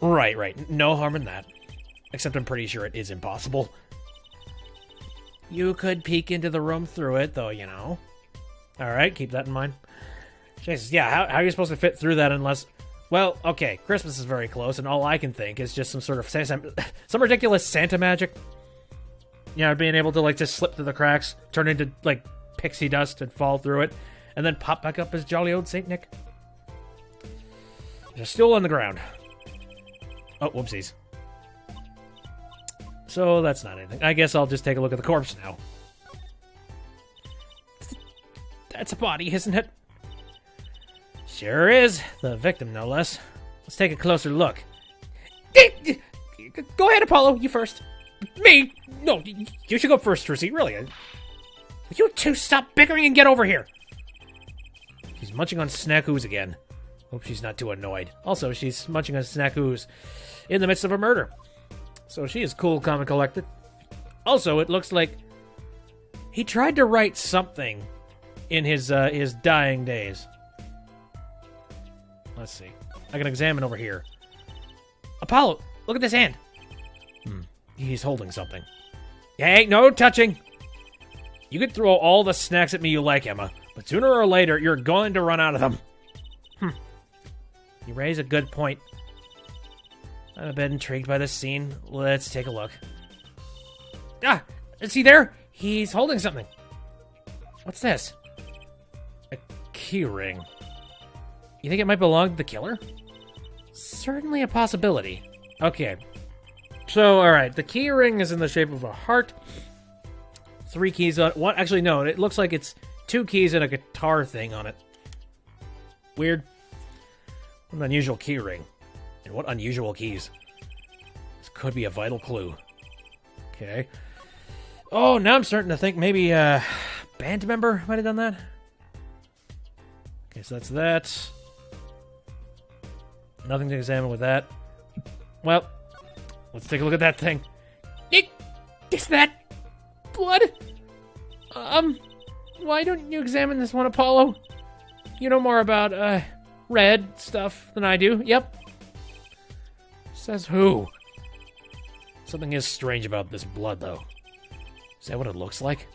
Right. No harm in that. Except I'm pretty sure it is impossible. You could peek into the room through it, though, you know. Alright, keep that in mind. Jesus, yeah, how are you supposed to fit through that unless... Well, okay, Christmas is very close, and all I can think is just some sort of... some ridiculous Santa magic. You know, being able to, like, just slip through the cracks, turn into, like, pixie dust and fall through it, and then pop back up as jolly old Saint Nick. There's a stool on the ground. Oh, whoopsies. So that's not anything. I guess I'll just take a look at the corpse now. That's a body, isn't it? Sure is. The victim, no less. Let's take a closer look. Go ahead, Apollo. You first. Me? No, you should go first, Trissy. Really. You two stop bickering and get over here. She's munching on snack-oos again. Hope she's not too annoyed. Also, she's munching on snack-oos in the midst of a murder. So she is cool, calm, and collected. Also, it looks like he tried to write something in his dying days. Let's see. I can examine over here. Apollo, look at this hand. He's holding something. Hey, no touching. You can throw all the snacks at me you like, Emma, but sooner or later, you're going to run out of them. You raise a good point. I'm a bit intrigued by this scene. Let's take a look. Ah! Is he there? He's holding something. What's this? A key ring. You think it might belong to the killer? Certainly a possibility. Okay. So, alright, the key ring is in the shape of a heart. 3 keys on it. What? Actually, no, it looks like it's 2 keys and a guitar thing on it. Weird. What an unusual key ring. And what unusual keys. This could be a vital clue. Okay. Oh, now I'm starting to think maybe a band member might have done that. Okay, so that's that. Nothing to examine with that. Well, let's take a look at that thing. Is that blood? Why don't you examine this one, Apollo? You know more about, red stuff than I do. Yep. Says who? Something is strange about this blood, though. Is that what it looks like?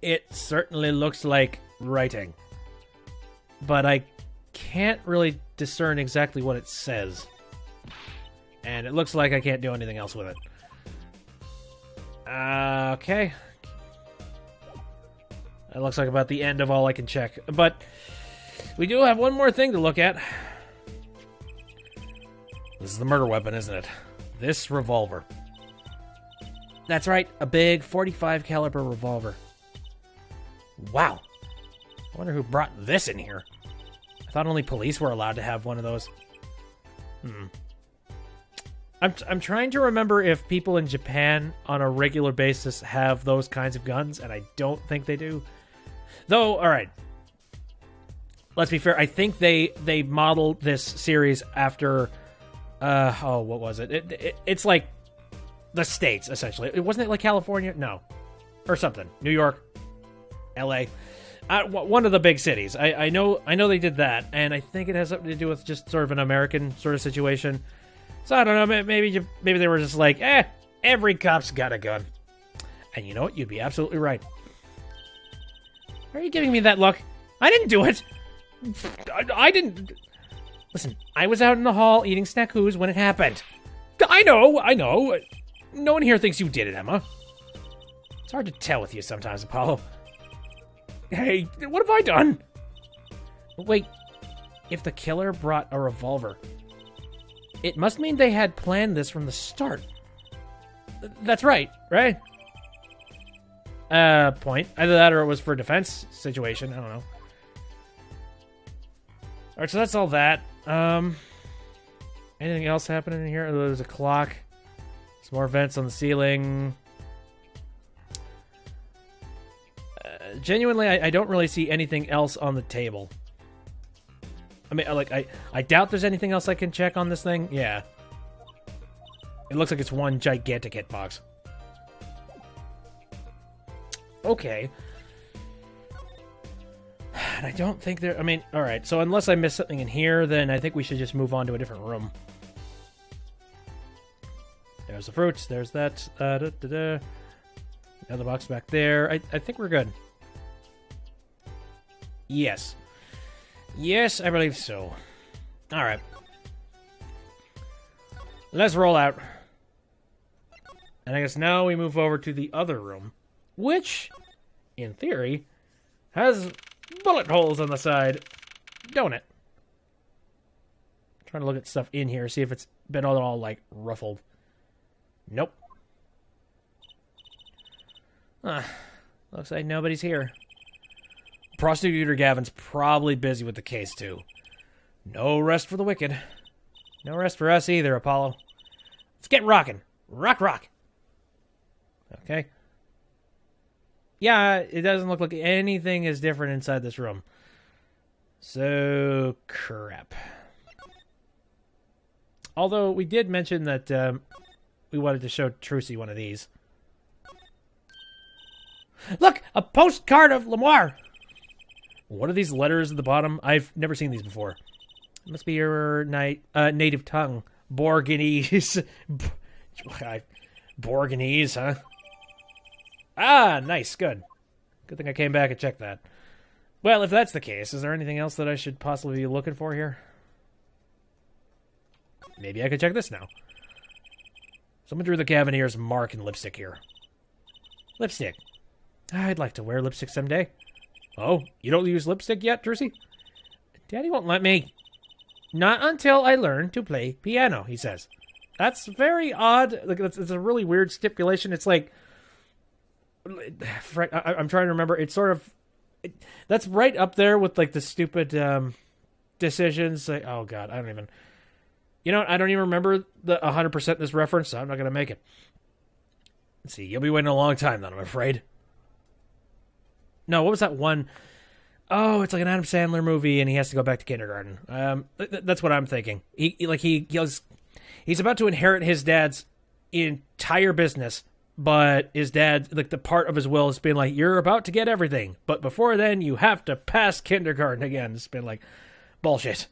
It certainly looks like writing. But I can't really discern exactly what it says. And it looks like I can't do anything else with it. Okay. That looks like about the end of all I can check. But we do have one more thing to look at. This is the murder weapon, isn't it? This revolver. That's right, a big 45 caliber revolver. Wow. I wonder who brought this in here. I thought only police were allowed to have one of those. I'm trying to remember if people in Japan on a regular basis have those kinds of guns, and I don't think they do. Though, alright. Let's be fair, I think they modeled this series after... what was it? It's like the States, essentially. It wasn't it like California? No. Or something. New York. LA. One of the big cities. I know they did that, and I think it has something to do with just sort of an American sort of situation. So I don't know, maybe they were just like, every cop's got a gun. And you know what? You'd be absolutely right. Why are you giving me that look? I didn't do it. I didn't... Listen, I was out in the hall eating snackoos when it happened. I know. No one here thinks you did it, Emma. It's hard to tell with you sometimes, Apollo. Hey, what have I done? Wait, if the killer brought a revolver, it must mean they had planned this from the start. That's right? Point. Either that or it was for a defense situation. I don't know. Alright, so that's all that. Anything else happening in here? There's a clock. Some more vents on the ceiling. Genuinely, I don't really see anything else on the table. I mean, I doubt there's anything else I can check on this thing. Yeah. It looks like it's one gigantic hitbox. Okay. And I don't think there... I mean, alright. So unless I missed something in here, then I think we should just move on to a different room. There's the fruits. There's that. The other box back there. I think we're good. Yes. Yes, I believe so. Alright. Let's roll out. And I guess now we move over to the other room, which, in theory, has bullet holes on the side. Don't it? I'm trying to look at stuff in here, see if it's been all like, ruffled. Nope. Looks like nobody's here. Prosecutor Gavin's probably busy with the case, too. No rest for the wicked. No rest for us either, Apollo. Let's get rocking. Rock. Okay. Yeah, it doesn't look like anything is different inside this room. So, crap. Although, we did mention that we wanted to show Trucy one of these. Look! A postcard of Lemoire! What are these letters at the bottom? I've never seen these before. It must be your native tongue. Borganese. Borganese, huh? Ah, nice, good. Good thing I came back and checked that. Well, if that's the case, is there anything else that I should possibly be looking for here? Maybe I could check this now. Someone drew the Cavalier's mark in lipstick here. Lipstick. I'd like to wear lipstick someday. Oh, you don't use lipstick yet, Jersey? Daddy won't let me. Not until I learn to play piano, he says. That's very odd. Like, it's a really weird stipulation. It's like... I'm trying to remember. It's sort of... That's right up there with, like, the stupid decisions. Like, oh, God, I don't even... You know what? I don't even remember the 100% this reference, so I'm not going to make it. Let's see. You'll be waiting a long time, then, I'm afraid. No, what was that one... Oh, it's like an Adam Sandler movie, and he has to go back to kindergarten. That's what I'm thinking. He's about to inherit his dad's entire business, but his dad, like the part of his will, is being like, "You're about to get everything, but before then, you have to pass kindergarten again." It's been like bullshit.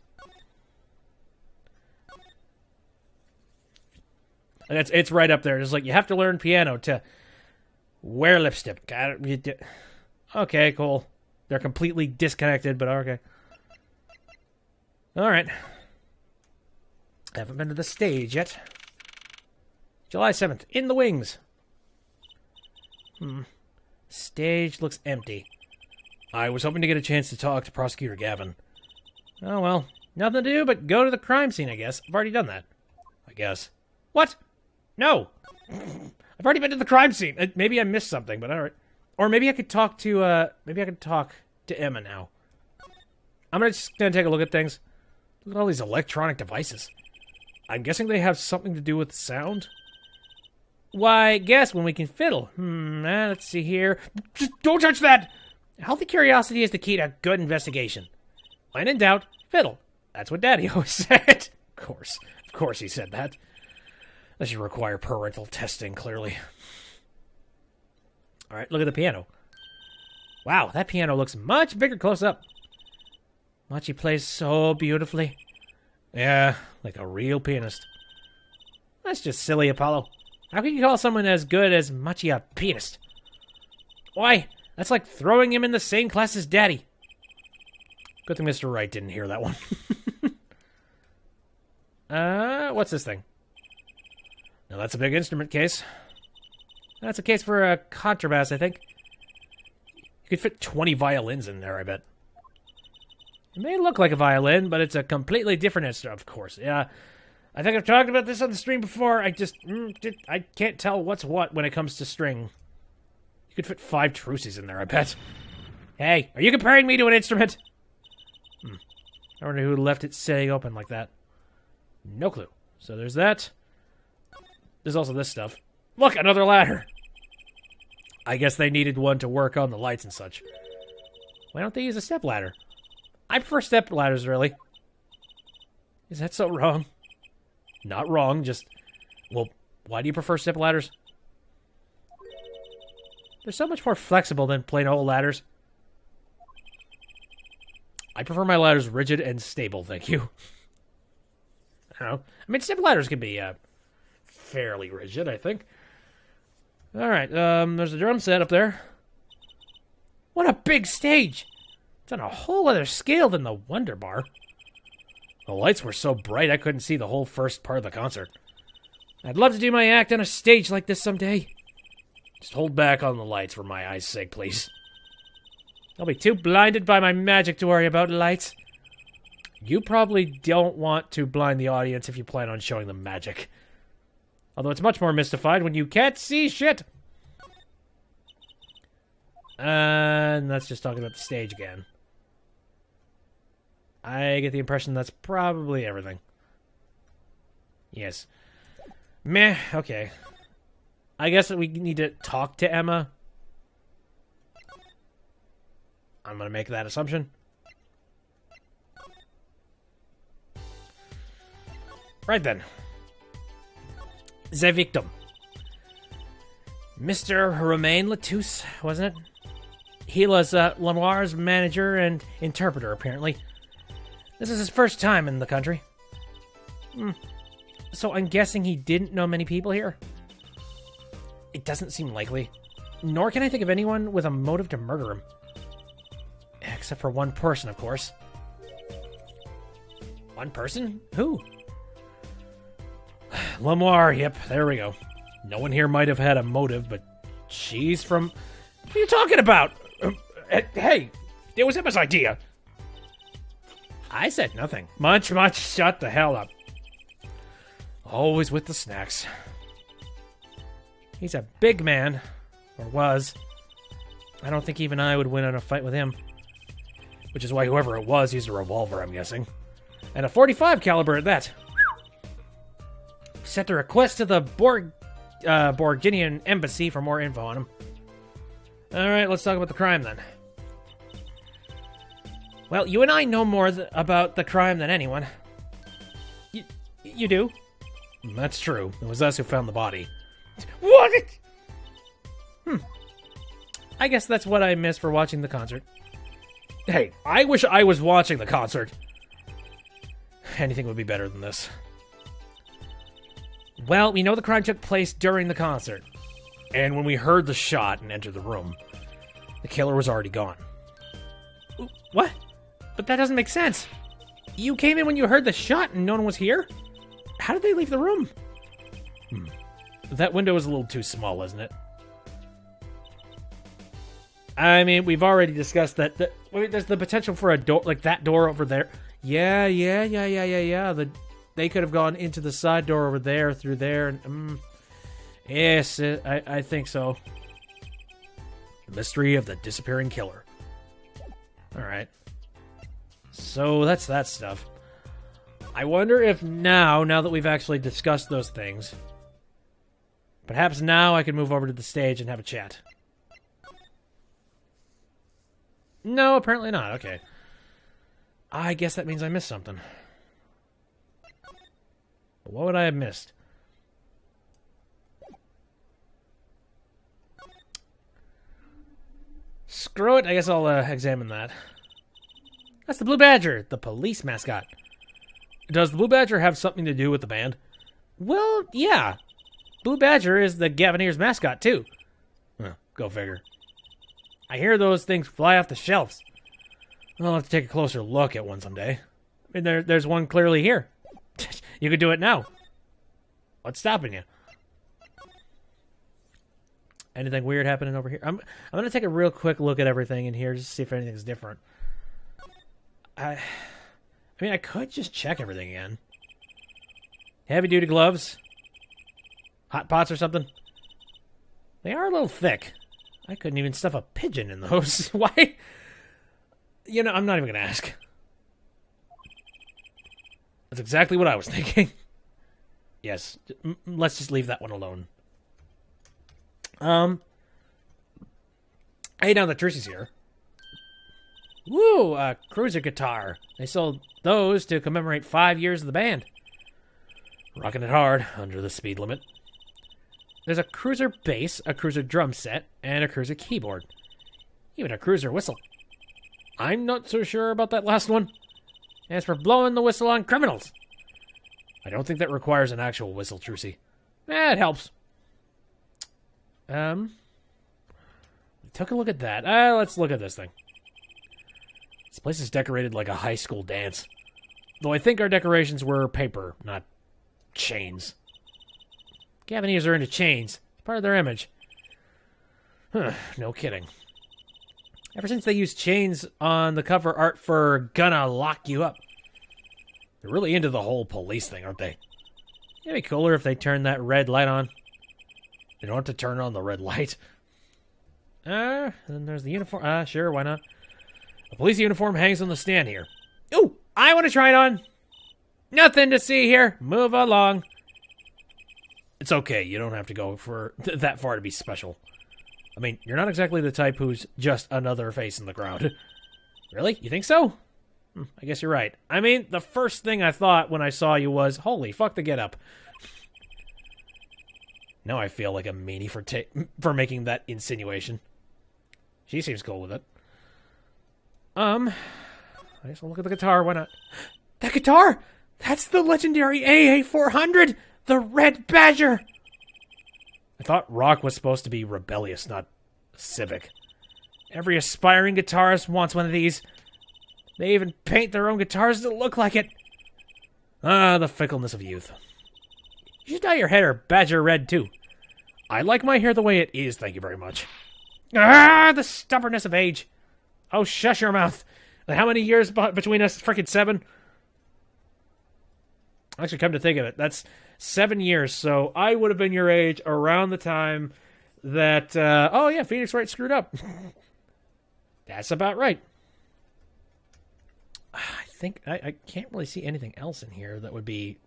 And it's right up there. It's like you have to learn piano to wear lipstick. Okay, cool. They're completely disconnected, but okay. All right. Haven't been to the stage yet. July 7th. In the wings. Stage looks empty. I was hoping to get a chance to talk to Prosecutor Gavin. Oh, well. Nothing to do but go to the crime scene, I guess. I've already done that. I guess. What? No. I've already been to the crime scene. Maybe I missed something, but all right. Or maybe I could talk to, Emma now. I'm just gonna take a look at things. Look at all these electronic devices. I'm guessing they have something to do with sound? Why, guess when we can fiddle. Let's see here. Just don't touch that! Healthy curiosity is the key to good investigation. When in doubt, fiddle. That's what Daddy always said. Of course he said that. That should require parental testing, clearly. Alright, look at the piano. Wow, that piano looks much bigger close up. Machi plays so beautifully. Yeah, like a real pianist. That's just silly, Apollo. How can you call someone as good as Machi a pianist? Why, that's like throwing him in the same class as Daddy. Good thing Mr. Wright didn't hear that one. What's this thing? Now that's a big instrument case. That's a case for a contrabass, I think. You could fit 20 violins in there, I bet. It may look like a violin, but it's a completely different instrument, of course. Yeah, I think I've talked about this on the stream before. I can't tell what's what when it comes to string. You could fit 5 truces in there, I bet. Hey, are you comparing me to an instrument? I wonder who left it sitting open like that. No clue. So there's that. There's also this stuff. Look, another ladder. I guess they needed one to work on the lights and such. Why don't they use a step ladder? I prefer step ladders, really. Is that so wrong? Not wrong, just... Well, why do you prefer step ladders? They're so much more flexible than plain old ladders. I prefer my ladders rigid and stable, thank you. I don't know. I mean, step ladders can be fairly rigid, I think. Alright, there's a drum set up there. What a big stage! It's on a whole other scale than the Wonder Bar. The lights were so bright I couldn't see the whole first part of the concert. I'd love to do my act on a stage like this someday. Just hold back on the lights for my eyes' sake, please. I'll be too blinded by my magic to worry about lights. You probably don't want to blind the audience if you plan on showing them magic. Although it's much more mystified when you can't see shit. And that's just talking about the stage again. I get the impression that's probably everything. Yes. Meh, okay. I guess that we need to talk to Emma. I'm gonna make that assumption. Right then. The victim. Mr. Romain Latouche, wasn't it? He was Lemoire's manager and interpreter, apparently. This is his first time in the country. So I'm guessing he didn't know many people here? It doesn't seem likely. Nor can I think of anyone with a motive to murder him. Except for one person, of course. One person? Who? Lemoire, yep, there we go. No one here might have had a motive, but she's from What are you talking about? Hey, it was Emma's idea. I said nothing. Munch, shut the hell up. Always with the snacks. He's a big man. Or was. I don't think even I would win in a fight with him. Which is why whoever it was used a revolver, I'm guessing. And a .45 caliber at that. Sent a request to the Borginian embassy for more info on him. Alright, let's talk about the crime then. Well, you and I know more about the crime than anyone. You do? That's true. It was us who found the body. What? I guess that's what I missed for watching the concert. Hey, I wish I was watching the concert. Anything would be better than this. Well, we know the crime took place during the concert. And when we heard the shot and entered the room, the killer was already gone. What? But that doesn't make sense. You came in when you heard the shot and no one was here? How did they leave the room? That window is a little too small, isn't it? I mean, we've already discussed that. There's the potential for a door, like that door over there. Yeah. They could have gone into the side door over there, through there. And, yes, I think so. The mystery of the disappearing killer. All right. So that's that stuff. I wonder if now that we've actually discussed those things, perhaps now I can move over to the stage and have a chat. No, apparently not. Okay. I guess that means I missed something. But what would I have missed? Screw it. I guess I'll examine that. That's the Blue Badger, the police mascot. Does the Blue Badger have something to do with the band? Well, yeah. Blue Badger is the Gavineers mascot, too. Go figure. I hear those things fly off the shelves. I'll have to take a closer look at one someday. I mean, there's one clearly here. You could do it now. What's stopping you? Anything weird happening over here? I'm going to take a real quick look at everything in here just to see if anything's different. I mean, I could just check everything again. Heavy-duty gloves? Hot pots or something? They are a little thick. I couldn't even stuff a pigeon in those. Why? You know, I'm not even going to ask. That's exactly what I was thinking. Yes, let's just leave that one alone. Hey, now that Trici's here. Woo, a cruiser guitar. They sold those to commemorate 5 years of the band. Rocking it hard, under the speed limit. There's a cruiser bass, a cruiser drum set, and a cruiser keyboard. Even a cruiser whistle. I'm not so sure about that last one. As for blowing the whistle on criminals, I don't think that requires an actual whistle, Trucy. It helps. Took a look at that. Let's look at this thing. This place is decorated like a high school dance. Though I think our decorations were paper, not chains. Gavineers are into chains. It's part of their image. No kidding. Ever since they used chains on the cover art for Gonna Lock You Up. They're really into the whole police thing, aren't they? It'd be cooler if they turned that red light on. They don't have to turn on the red light. Then there's the uniform. Sure, why not? A police uniform hangs on the stand here. Ooh, I want to try it on. Nothing to see here. Move along. It's okay. You don't have to go for that far to be special. I mean, you're not exactly the type who's just another face in the crowd. Really? You think so? I guess you're right. I mean, the first thing I thought when I saw you was, holy fuck the getup. Now I feel like a meanie for making that insinuation. She seems cool with it. I guess I'll look at the guitar. Why not? That guitar! That's the legendary AA400! The Red Badger! I thought rock was supposed to be rebellious, not civic. Every aspiring guitarist wants one of these. They even paint their own guitars to look like it. The fickleness of youth. You should dye your hair badger red, too. I like my hair the way it is, thank you very much. Ah, the stubbornness of age. Oh, shush your mouth. How many years between us? Frickin' 7? Actually, come to think of it, that's 7 years. So I would have been your age around the time that, oh yeah, Phoenix Wright screwed up. That's about right. I think, I can't really see anything else in here that would be...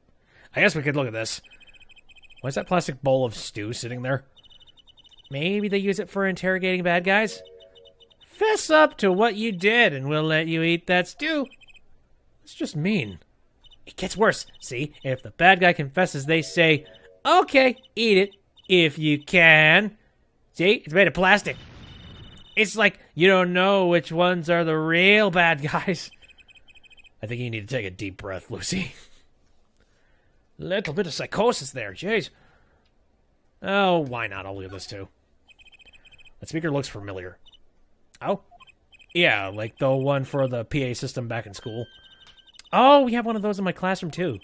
I guess we could look at this. Why is that plastic bowl of stew sitting there? Maybe they use it for interrogating bad guys? Fess up to what you did and we'll let you eat that stew. It's just mean. It gets worse. See, if the bad guy confesses, they say, okay, eat it, if you can. See, it's made of plastic. It's like you don't know which ones are the real bad guys. I think you need to take a deep breath, Lucy. Little bit of psychosis there, jeez. Oh, why not? I'll look at this too. That speaker looks familiar. Oh? Yeah, like the one for the PA system back in school. Oh, we have one of those in my classroom too.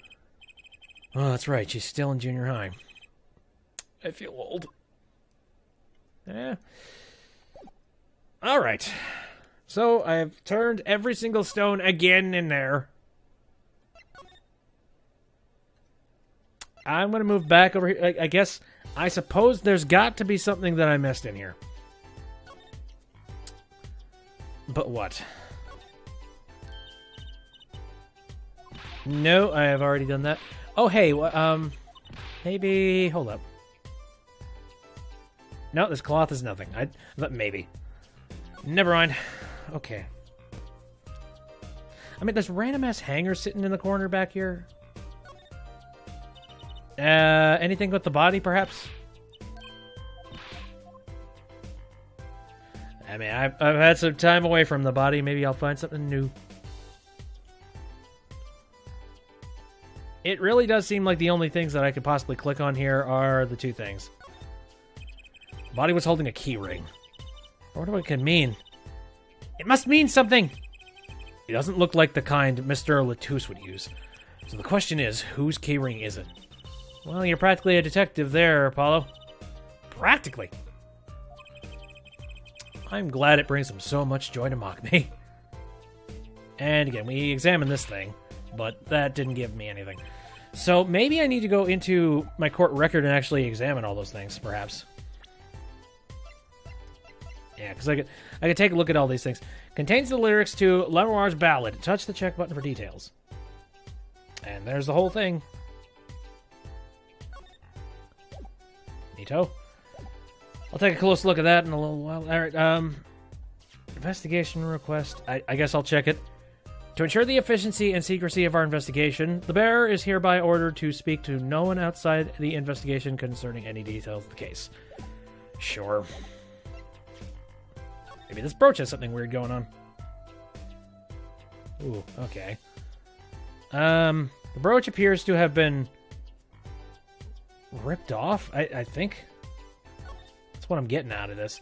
Oh, that's right. She's still in junior high. I feel old. Yeah. All right. So I've turned every single stone again in there. I'm going to move back over here. I guess, I suppose there's got to be something that I missed in here. But what? No, I have already done that. Oh, hey, maybe, hold up. No, this cloth is nothing. Maybe. Never mind. Okay. I mean, there's random-ass hangers sitting in the corner back here. Anything with the body, perhaps? I mean, I've had some time away from the body. Maybe I'll find something new. It really does seem like the only things that I could possibly click on here are the two things. The body was holding a key ring. I wonder what it could mean. It must mean something! It doesn't look like the kind Mr. Latouche would use. So the question is, whose key ring is it? Well, you're practically a detective there, Apollo. Practically. I'm glad it brings him so much joy to mock me. And again, we examined this thing, but that didn't give me anything. So maybe I need to go into my court record and actually examine all those things, perhaps. Yeah, because I could take a look at all these things. Contains the lyrics to Lemoire's ballad. Touch the check button for details. And there's the whole thing. Neato. I'll take a close look at that in a little while. All right, investigation request. I guess I'll check it. To ensure the efficiency and secrecy of our investigation, the bearer is hereby ordered to speak to no one outside the investigation concerning any details of the case. Sure. Maybe this brooch has something weird going on. Ooh, okay. The brooch appears to have been ripped off, I think. That's what I'm getting out of this.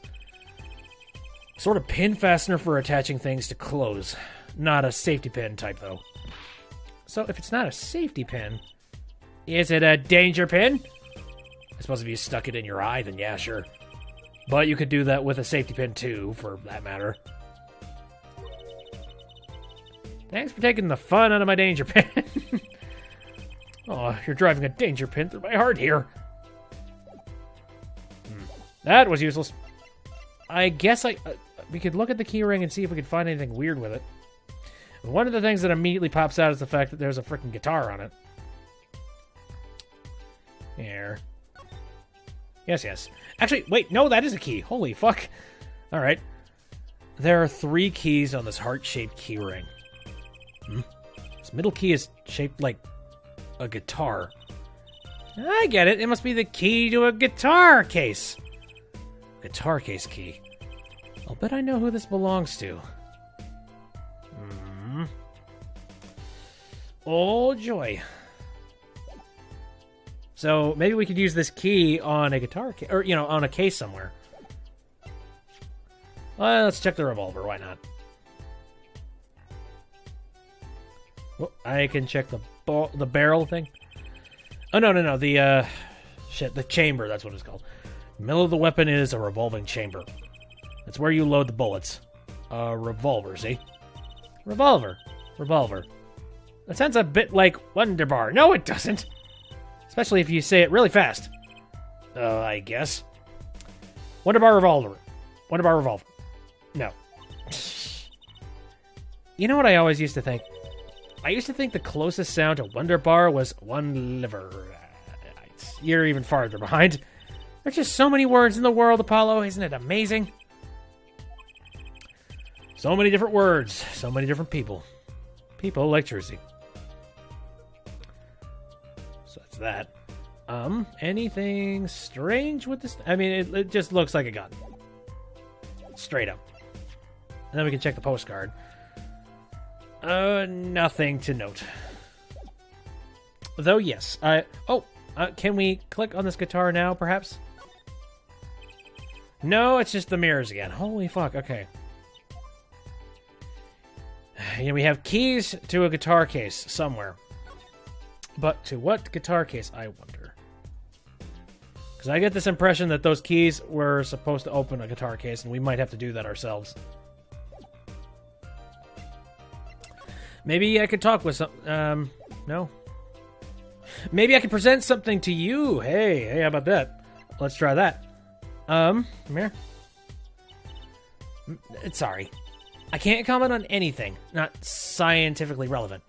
Sort of pin fastener for attaching things to clothes. Not a safety pin type, though. So if it's not a safety pin, is it a danger pin? I suppose if you stuck it in your eye, then yeah, sure. But you could do that with a safety pin, too, for that matter. Thanks for taking the fun out of my danger pin. Oh, you're driving a danger pin through my heart here. That was useless. I guess we could look at the keyring and see if we could find anything weird with it. One of the things that immediately pops out is the fact that there's a freaking guitar on it. Here. Yes. Actually, wait, no, that is a key. Holy fuck. Alright. There are 3 keys on this heart-shaped key ring. This middle key is shaped like a guitar. I get it. It must be the key to a guitar case. Guitar case key. I'll bet I know who this belongs to. Oh, joy. So, maybe we could use this key on a guitar case, or, on a case somewhere. Well, let's check the revolver. Why not? Well, I can check the barrel thing. Oh, no. The chamber, that's what it's called. The middle of the weapon is a revolving chamber. It's where you load the bullets. Revolver, see? Revolver. Revolver. That sounds a bit like Wonderbar. No, it doesn't. Especially if you say it really fast. I guess. Wonderbar Revolver. Wonderbar Revolver. No. You know what I always used to think? I used to think the closest sound to Wonderbar was one liver. You're even farther behind. There's just so many words in the world, Apollo. Isn't it amazing? So many different words. So many different people. People like Jersey. So that's that. Anything strange with this? I mean, it just looks like a gun. Straight up. And then we can check the postcard. Nothing to note. Though, yes. Can we click on this guitar now, perhaps? No, it's just the mirrors again. Holy fuck, okay. Yeah, we have keys to a guitar case somewhere. But to what guitar case, I wonder? Because I get this impression that those keys were supposed to open a guitar case, and we might have to do that ourselves. Maybe I could talk with some... no? Maybe I could present something to you. Hey, how about that? Let's try that. Come here. Sorry. I can't comment on anything not scientifically relevant.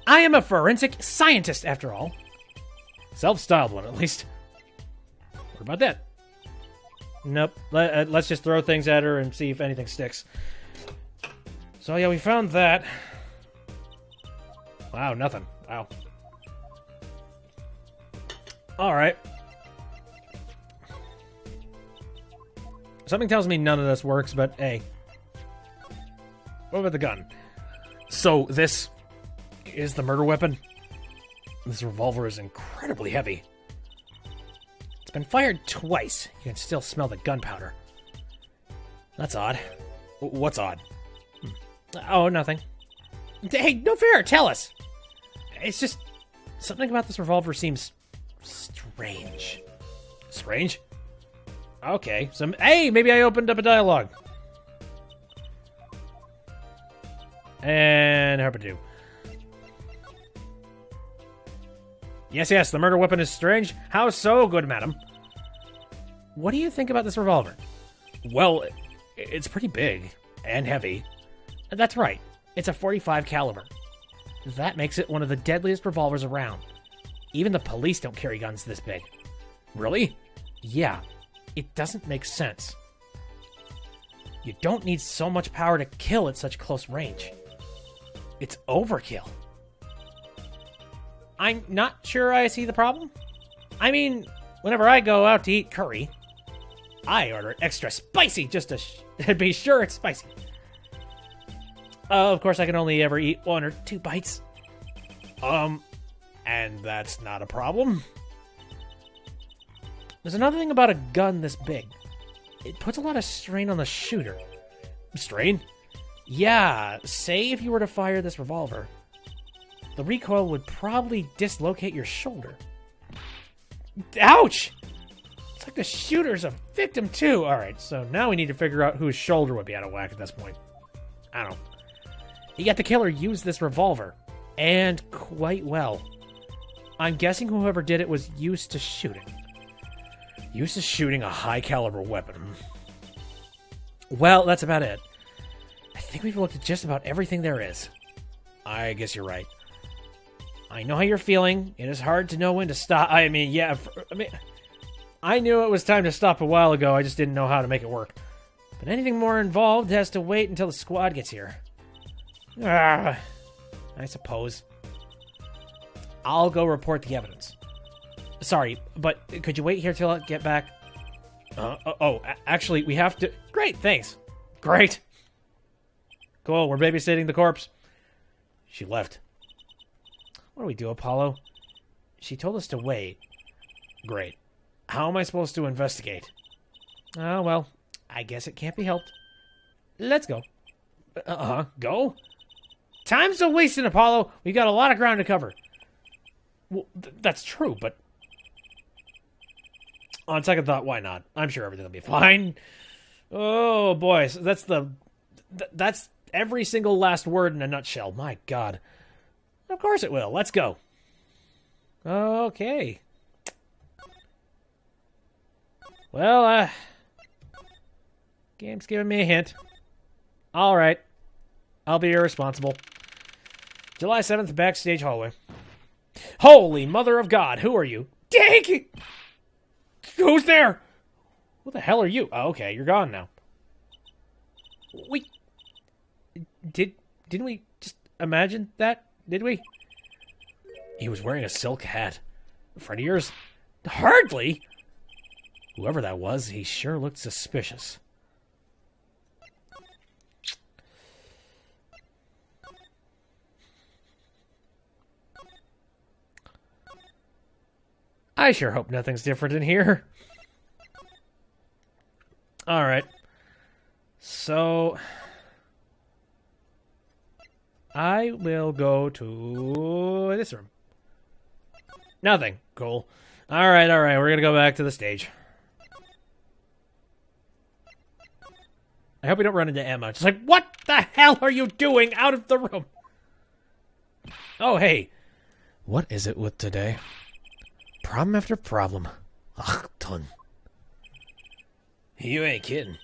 I am a forensic scientist, after all. Self-styled one, at least. What about that? Nope. Let's just throw things at her and see if anything sticks. So, yeah, we found that. Wow, nothing. Wow. Alright. Something tells me none of this works, but hey. What about the gun? So, this is the murder weapon? This revolver is incredibly heavy. It's been fired twice. You can still smell the gunpowder. That's odd. What's odd? Oh, nothing. Hey, no fair, tell us! It's just... something about this revolver seems... strange. Strange? Okay, hey, maybe I opened up a dialogue. And herpidoo. Yes, the murder weapon is strange. How so, good madam? What do you think about this revolver? Well, it's pretty big and heavy. That's right. It's a .45 caliber. That makes it one of the deadliest revolvers around. Even the police don't carry guns this big. Really? Yeah. It doesn't make sense. You don't need so much power to kill at such close range. It's overkill. I'm not sure I see the problem. I mean, whenever I go out to eat curry, I order it extra spicy just to be sure it's spicy. Of course, I can only ever eat 1 or 2 bites. And that's not a problem. There's another thing about a gun this big. It puts a lot of strain on the shooter. Strain? Yeah, say if you were to fire this revolver, the recoil would probably dislocate your shoulder. Ouch! It's like the shooter's a victim too. Alright, so now we need to figure out whose shoulder would be out of whack at this point. I don't know. Yet the killer used this revolver. And quite well. I'm guessing whoever did it was used to shooting. Used to shooting a high-caliber weapon. Well, that's about it. I think we've looked at just about everything there is. I guess you're right. I know how you're feeling. It is hard to know when to stop. I mean, I knew it was time to stop a while ago. I just didn't know how to make it work. But anything more involved has to wait until the squad gets here. I suppose. I'll go report the evidence. Sorry, but could you wait here till I get back? Actually, we have to... Great, thanks. Great. Cool, we're babysitting the corpse. She left. What do we do, Apollo? She told us to wait. Great. How am I supposed to investigate? Oh, well, I guess it can't be helped. Let's go. Go? Time's a wasting, Apollo. We've got a lot of ground to cover. Well, that's true, but... On second thought, why not? I'm sure everything will be fine. Oh, boy. So that's every single last word in a nutshell. My God. Of course it will. Let's go. Okay. Well, game's giving me a hint. All right. I'll be irresponsible. July 7th, backstage hallway. Holy mother of God, who are you? Dang! Who's there? Who the hell are you? Oh, okay, you're gone now. Didn't we just imagine that? Did we? He was wearing a silk hat. A friend of yours? Hardly! Whoever that was, he sure looked suspicious. I sure hope nothing's different in here. Alright. So... I will go to this room. Nothing. Cool. Alright, we're gonna go back to the stage. I hope we don't run into Emma. Just like, what the hell are you doing out of the room? Oh, hey. What is it with today? Problem after problem. Ugh, done. You ain't kidding.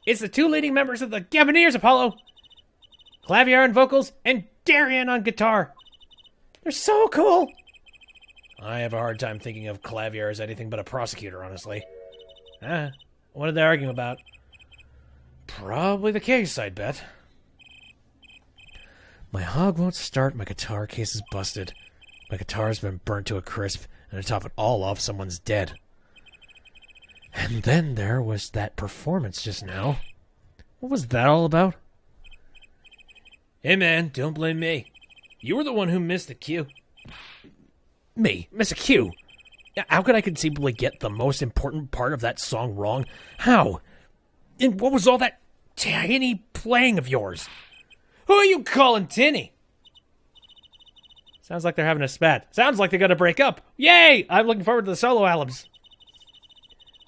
It's the two leading members of the Gavineers, Apollo. Clavier on vocals and Darian on guitar. They're so cool. I have a hard time thinking of Clavier as anything but a prosecutor, honestly. What are they arguing about? Probably the case, I'd bet. My hog won't start, my guitar case is busted. My guitar's been burnt to a crisp, and to top it all off, someone's dead. And then there was that performance just now. What was that all about? Hey man, don't blame me. You were the one who missed the cue. Me? Miss a cue? How could I conceivably get the most important part of that song wrong? How? And what was all that tinny playing of yours? Who are you calling tinny? Sounds like they're having a spat. Sounds like they're going to break up. Yay! I'm looking forward to the solo albums.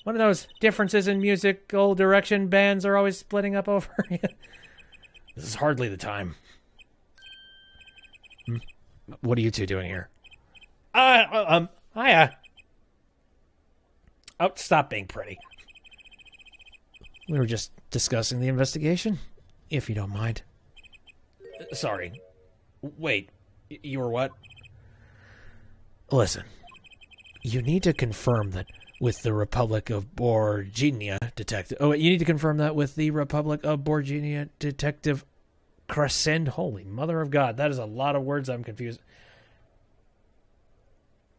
One of those differences in musical direction bands are always splitting up over. This is hardly the time. What are you two doing here? Hiya. Oh, stop being pretty. We were just discussing the investigation, if you don't mind. Sorry. Wait, you were what? Listen, you need to confirm that with the Republic of Borginia Detective... Oh, wait, you need to confirm that with the Republic of Borginia Detective Crescend. Holy mother of God, that is a lot of words. I'm confused.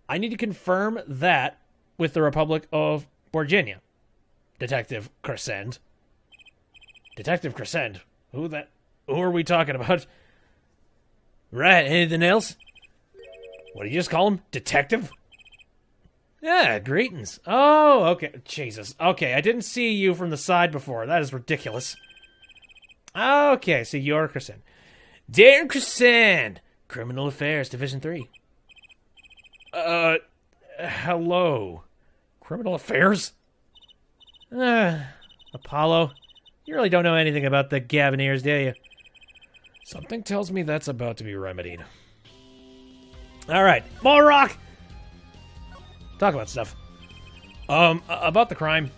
I need to confirm that with the Republic of Borginia Detective Crescend. Detective Crescend? Who are we talking about? Right, anything else? What did you just call him? Detective? Yeah, greetings. Oh, okay. Jesus. Okay, I didn't see you from the side before. That is ridiculous. Okay, so you're Crescend. Darren Crescend! Criminal Affairs, Division 3. Hello. Criminal Affairs? Apollo, you really don't know anything about the Gavineers, do you? Something tells me that's about to be remedied. Alright, more rock! Talk about stuff. About the crime.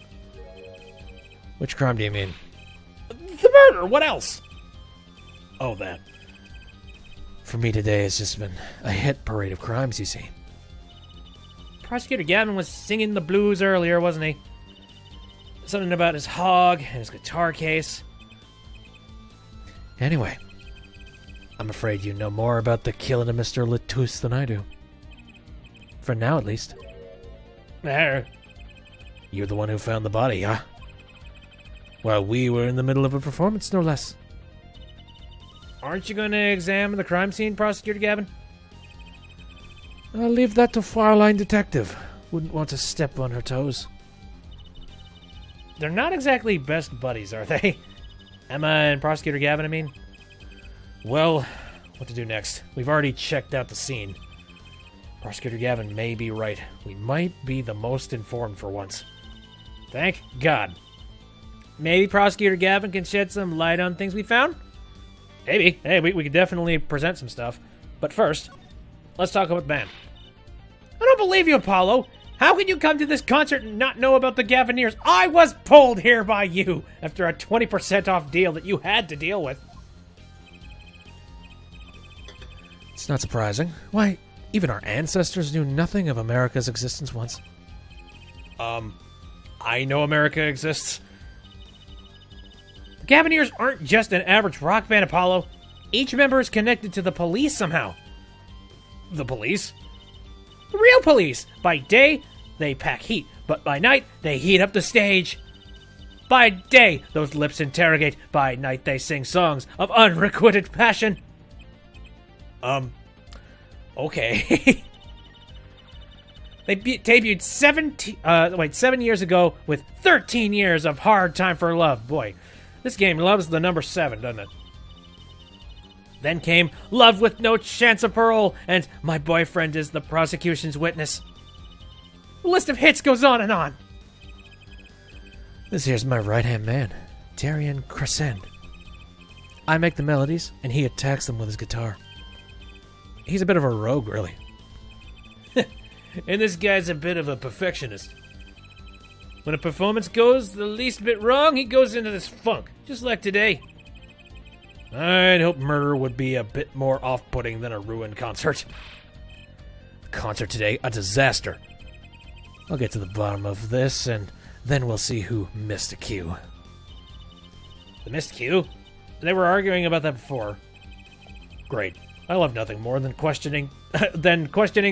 Which crime do you mean? The murder! What else? Oh, that. For me today, it's just been a hit parade of crimes, you see. Prosecutor Gavin was singing the blues earlier, wasn't he? Something about his hog and his guitar case. Anyway, I'm afraid you know more about the killing of Mr. Latouche than I do. For now, at least. You're the one who found the body, huh? While we were in the middle of a performance, no less. Aren't you going to examine the crime scene, Prosecutor Gavin? I'll leave that to Far-Line Detective. Wouldn't want to step on her toes. They're not exactly best buddies, are they? Emma and Prosecutor Gavin, I mean? Well, what to do next? We've already checked out the scene. Prosecutor Gavin may be right. We might be the most informed for once. Thank God. Maybe Prosecutor Gavin can shed some light on things we found? Maybe. Hey, we could definitely present some stuff. But first, let's talk about the band. I don't believe you, Apollo. How can you come to this concert and not know about the Gavineers? I was pulled here by you after a 20% off deal that you had to deal with. It's not surprising. Why, even our ancestors knew nothing of America's existence once. I know America exists. The Gavineers aren't just an average rock band, Apollo. Each member is connected to the police somehow. The police? The real police! By day, they pack heat, but by night, they heat up the stage. By day, those lips interrogate. By night, they sing songs of unrequited passion. Okay. They debuted 7 years ago with 13 years of Hard Time for Love. Boy, this game loves the number 7, doesn't it? Then came Love with No Chance of Parole and My Boyfriend is the Prosecution's Witness. The list of hits goes on and on. This here's my right-hand man, Darian Crescend. I make the melodies, and he attacks them with his guitar. He's a bit of a rogue, really. And this guy's a bit of a perfectionist. When a performance goes the least bit wrong, he goes into this funk, just like today. I'd hope Murder would be a bit more off-putting than a ruined concert. The concert today, a disaster. I'll get to the bottom of this, and then we'll see who missed a cue. The missed cue? They were arguing about that before. Great. I love nothing more than questioning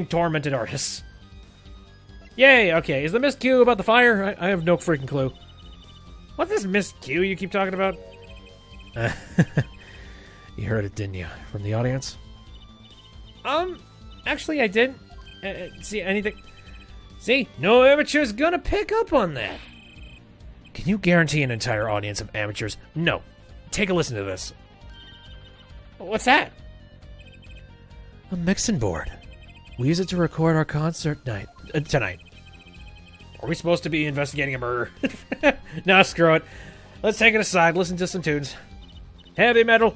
tormented artists. Yay, okay. Is the missed cue about the fire? I have no freaking clue. What's this missed cue you keep talking about? You heard it, didn't you? From the audience? Actually I didn't. See anything. See, no amateur's gonna pick up on that. Can you guarantee an entire audience of amateurs? No. Take a listen to this. What's that? A mixing board. We use it to record our concert tonight. Are we supposed to be investigating a murder? No, screw it. Let's take it aside, listen to some tunes. Heavy metal.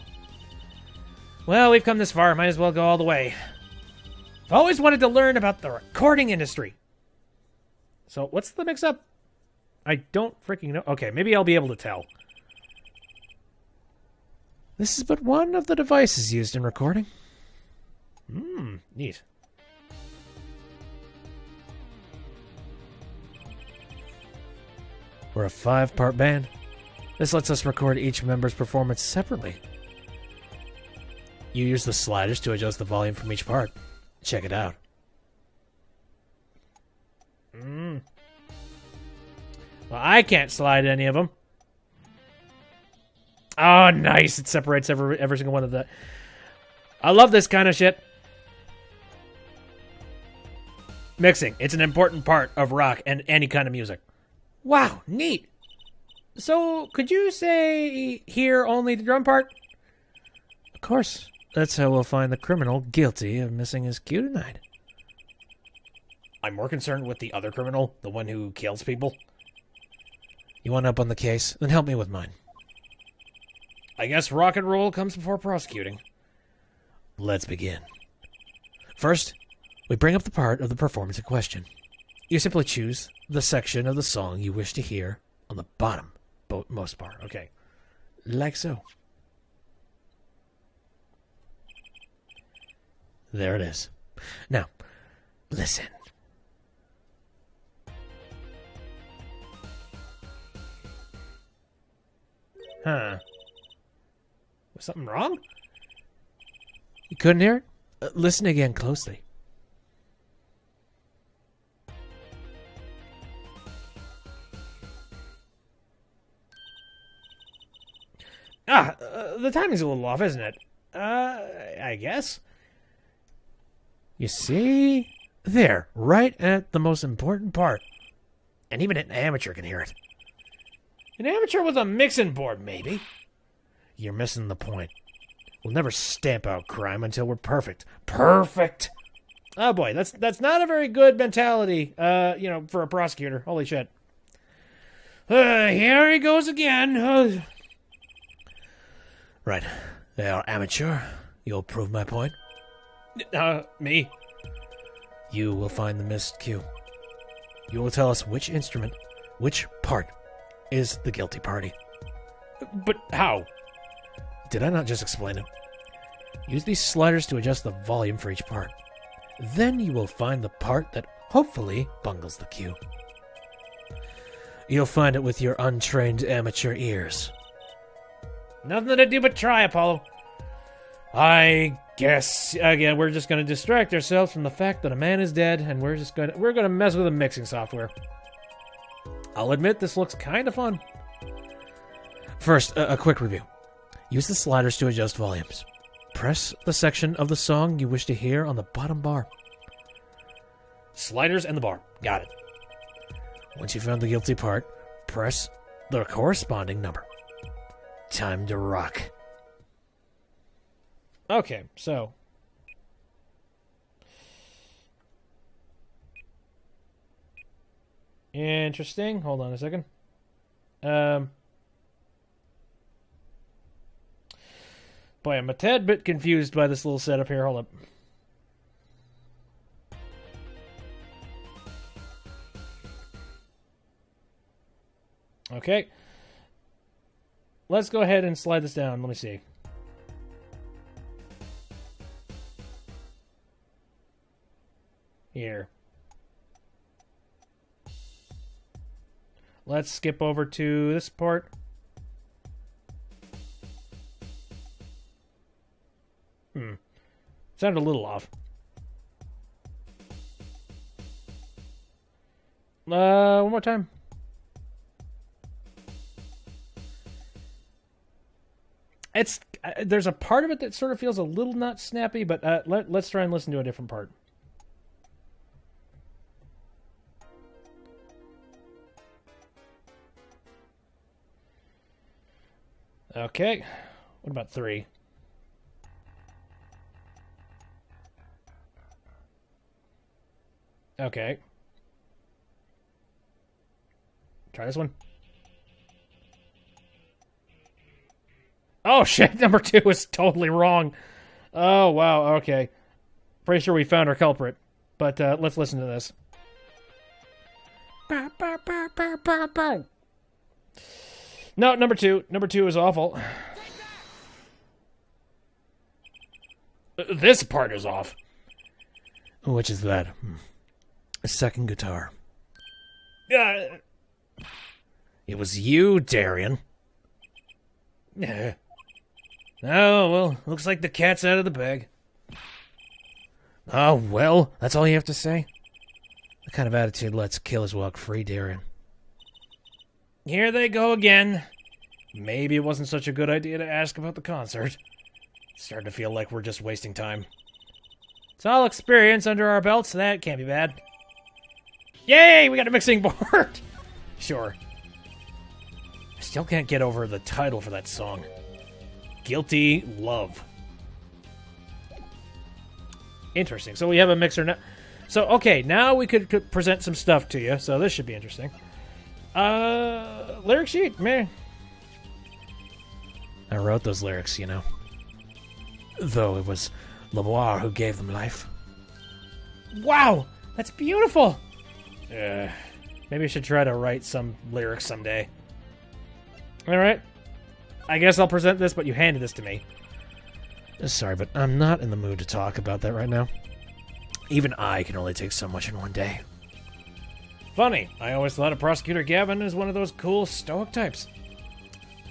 Well, we've come this far, might as well go all the way. I've always wanted to learn about the recording industry. So, what's the mix-up? I don't freaking know. Okay, maybe I'll be able to tell. This is but one of the devices used in recording. Neat. We're a 5-part band. This lets us record each member's performance separately. You use the sliders to adjust the volume from each part. Check it out. Well, I can't slide any of them. Oh, nice. It separates every single one of the... I love this kind of shit. Mixing. It's an important part of rock and any kind of music. Wow, neat. So, could you say hear only the drum part? Of course. That's how we'll find the criminal guilty of missing his cue tonight. I'm more concerned with the other criminal, the one who kills people. You want up on the case? Then help me with mine. I guess rock and roll comes before prosecuting. Let's begin. First, we bring up the part of the performance in question. You simply choose the section of the song you wish to hear on the bottom most part. Okay. Like so. There it is. Now, listen. Huh. Was something wrong? You couldn't hear it? Listen again closely. The timing's a little off, isn't it? I guess. You see? There, right at the most important part. And even an amateur can hear it. An amateur with a mixing board, maybe. You're missing the point. We'll never stamp out crime until we're perfect. Perfect! Oh boy, that's not a very good mentality, for a prosecutor. Holy shit. Here he goes again. Right. They are amateur. You'll prove my point. Me? You will find the missed cue. You will tell us which instrument, which part, is the guilty party. But how? Did I not just explain it? Use these sliders to adjust the volume for each part. Then you will find the part that hopefully bungles the cue. You'll find it with your untrained amateur ears. Nothing to do but try, Apollo. I guess again we're just going to distract ourselves from the fact that a man is dead, and we're going to mess with the mixing software. I'll admit this looks kind of fun. First, a quick review. Use the sliders to adjust volumes. Press the section of the song you wish to hear on the bottom bar. Sliders and the bar. Got it. Once you found the guilty part, press the corresponding number. Time to rock. Okay, so. Interesting. Hold on a second. Boy, I'm a tad bit confused by this little setup here. Hold up. Okay. Let's go ahead and slide this down. Let me see. Here. Let's skip over to this part. Sounded a little off. One more time. There's a part of it that sort of feels a little not snappy, but let's try and listen to a different part. Okay. What about 3? Okay. Try this one. Oh, shit. Number 2 is totally wrong. Oh, wow. Okay. Pretty sure we found our culprit. But let's listen to this. No, number 2. Number 2 is awful. This part is off. Which is that? Second guitar. It was you, Darian. Oh, well, looks like the cat's out of the bag. Oh, well, that's all you have to say? The kind of attitude lets killers walk free, Darian. Here they go again. Maybe it wasn't such a good idea to ask about the concert. It's starting to feel like we're just wasting time. It's all experience under our belts, so that can't be bad. Yay, we got a mixing board! Sure. I still can't get over the title for that song. Guilty Love. Interesting. So we have a mixer now. So, okay, now we could present some stuff to you, so this should be interesting. Lyric sheet, man. I wrote those lyrics, you know. Though it was Lemoire who gave them life. Wow, that's beautiful. Maybe I should try to write some lyrics someday. All right. I guess I'll present this, but you handed this to me. Sorry, but I'm not in the mood to talk about that right now. Even I can only take so much in one day. Funny, I always thought of Prosecutor Gavin as one of those cool stoic types.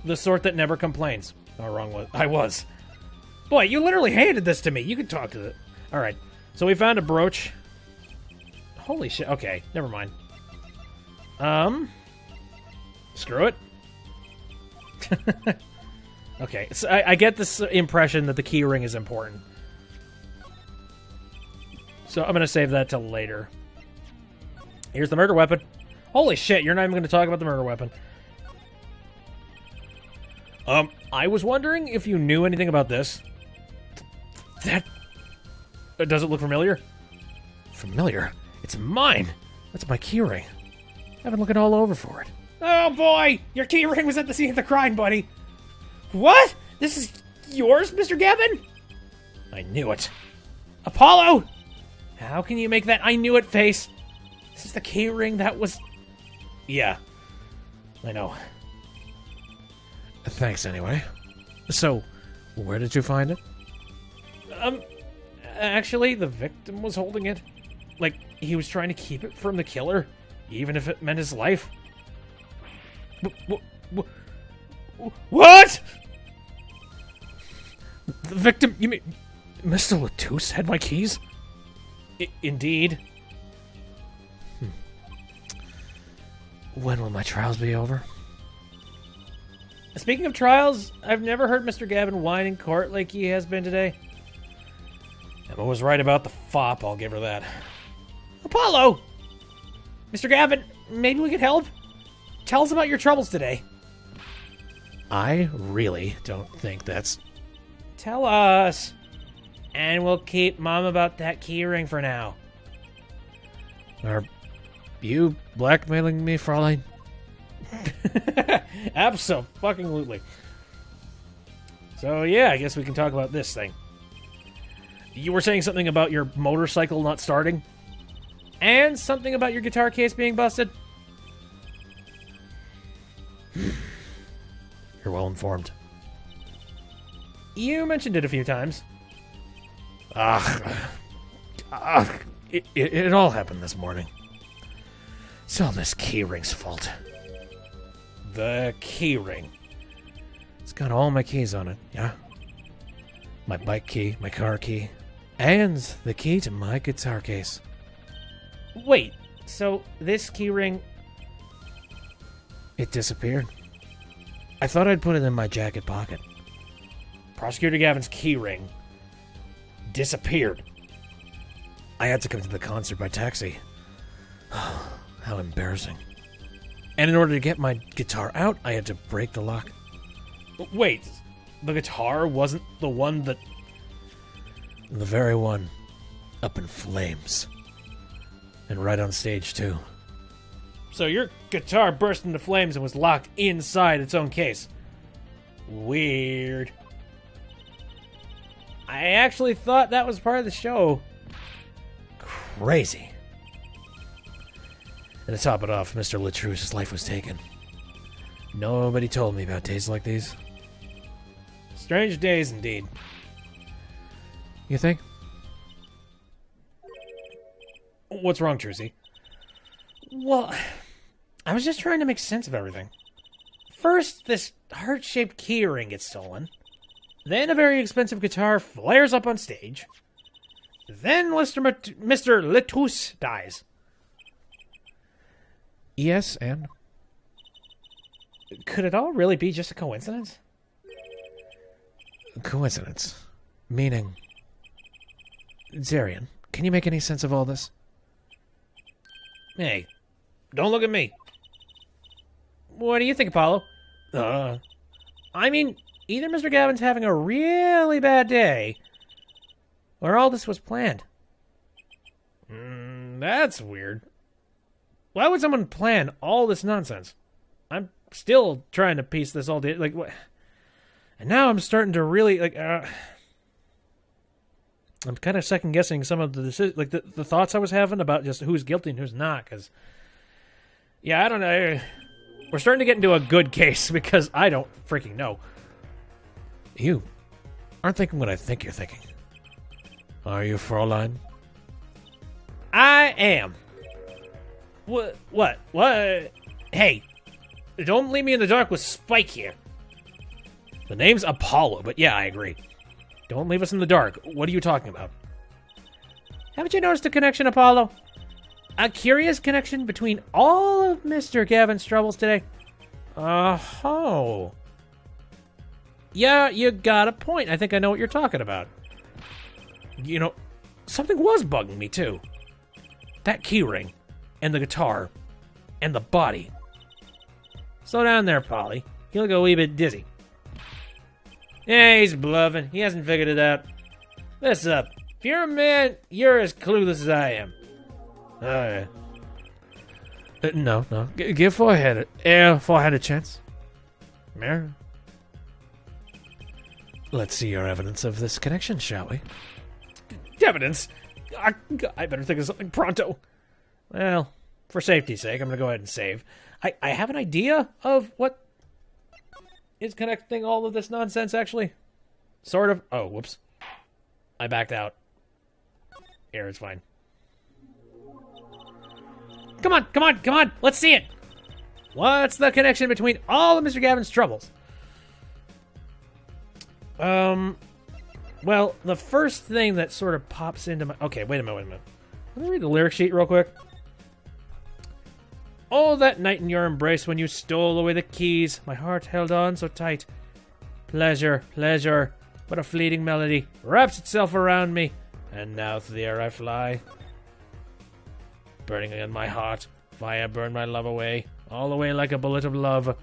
The sort that never complains. Oh, wrong. I was. Boy, you literally handed this to me. You can talk to it. All right. So we found a brooch. Holy shit. Okay, never mind. Screw it. Okay, so I get this impression that the key ring is important. So I'm going to save that till later. Here's the murder weapon. Holy shit, you're not even going to talk about the murder weapon. I was wondering if you knew anything about this. That... Does it look familiar? Familiar? It's mine! That's my key ring. I've been looking all over for it. Oh boy! Your key ring was at the scene of the crime, buddy! What? This is yours, Mr. Gavin? I knew it. Apollo! How can you make that I knew it face? This is the key ring that was... Yeah. I know. Thanks anyway. So, where did you find it? Actually, the victim was holding it. Like, he was trying to keep it from the killer, even if it meant his life. What? The victim, you mean... Mr. Latouche had my keys? Indeed. When will my trials be over? Speaking of trials, I've never heard Mr. Gavin whine in court like he has been today. Emma was right about the fop, I'll give her that. Apollo! Mr. Gavin, maybe we could help? Tell us about your troubles today. I really don't think that's... Tell us. And we'll keep Mom about that key ring for now. Are you blackmailing me, Fraulein? Abso-fucking-lutely. So, yeah, I guess we can talk about this thing. You were saying something about your motorcycle not starting? And something about your guitar case being busted? You're well informed. You mentioned it a few times. It all happened this morning. It's all this keyring's fault. The key ring. It's got all my keys on it, yeah? My bike key, my car key, and the key to my guitar case. Wait, so this key ring... It disappeared. I thought I'd put it in my jacket pocket. Prosecutor Gavin's key ring disappeared. I had to come to the concert by taxi. How embarrassing. And in order to get my guitar out, I had to break the lock. Wait, the guitar wasn't the one that... The very one. Up in flames. And right on stage, too. So your guitar burst into flames and was locked inside its own case. Weird. I actually thought that was part of the show. Crazy. And to top it off, Mr. Latrouche's life was taken. Nobody told me about days like these. Strange days indeed. You think? What's wrong, Trucy? Well, I was just trying to make sense of everything. First, this heart-shaped key ring gets stolen. Then a very expensive guitar flares up on stage. Then Mr. Latouche dies. Yes, and? Could it all really be just a coincidence? Coincidence. Meaning... Zarian, can you make any sense of all this? Hey, don't look at me. What do you think, Apollo? I mean, either Mr. Gavin's having a really bad day, or all this was planned. That's weird. Why would someone plan all this nonsense? I'm still trying to piece this all together. Like, what? And now I'm starting to really, like, I'm kind of second guessing some of the decisions, like the thoughts I was having about just who's guilty and who's not. Because, yeah, I don't know. We're starting to get into a good case because I don't freaking know. You aren't thinking what I think you're thinking. Are you, Fraulein? I am. What? Hey, don't leave me in the dark with Spike here. The name's Apollo, but yeah, I agree. Don't leave us in the dark. What are you talking about? Haven't you noticed a connection, Apollo? A curious connection between all of Mr. Gavin's troubles today? Oh. Yeah, you got a point. I think I know what you're talking about. You know, something was bugging me, too. That keyring, and the guitar, and the body. Slow down there, Polly. You look a wee bit dizzy. Yeah, he's bluffing. He hasn't figured it out. Listen up. If you're a man, you're as clueless as I am. No. Give forehead a chance. Mare. Let's see your evidence of this connection, shall we? Evidence? I better think of something pronto. Well, for safety's sake, I'm going to go ahead and save. I have an idea of what is connecting all of this nonsense, actually. Sort of. Oh, whoops. I backed out. Here, it's fine. Come on. Let's see it. What's the connection between all of Mr. Gavin's troubles? Well, the first thing that sort of pops into my... Okay, wait a minute. Let me read the lyric sheet real quick. Oh, that night in your embrace when you stole away the keys, my heart held on so tight. Pleasure, what a fleeting melody wraps itself around me, and now through the air I fly. Burning in my heart, fire burn my love away, all away like a bullet of love.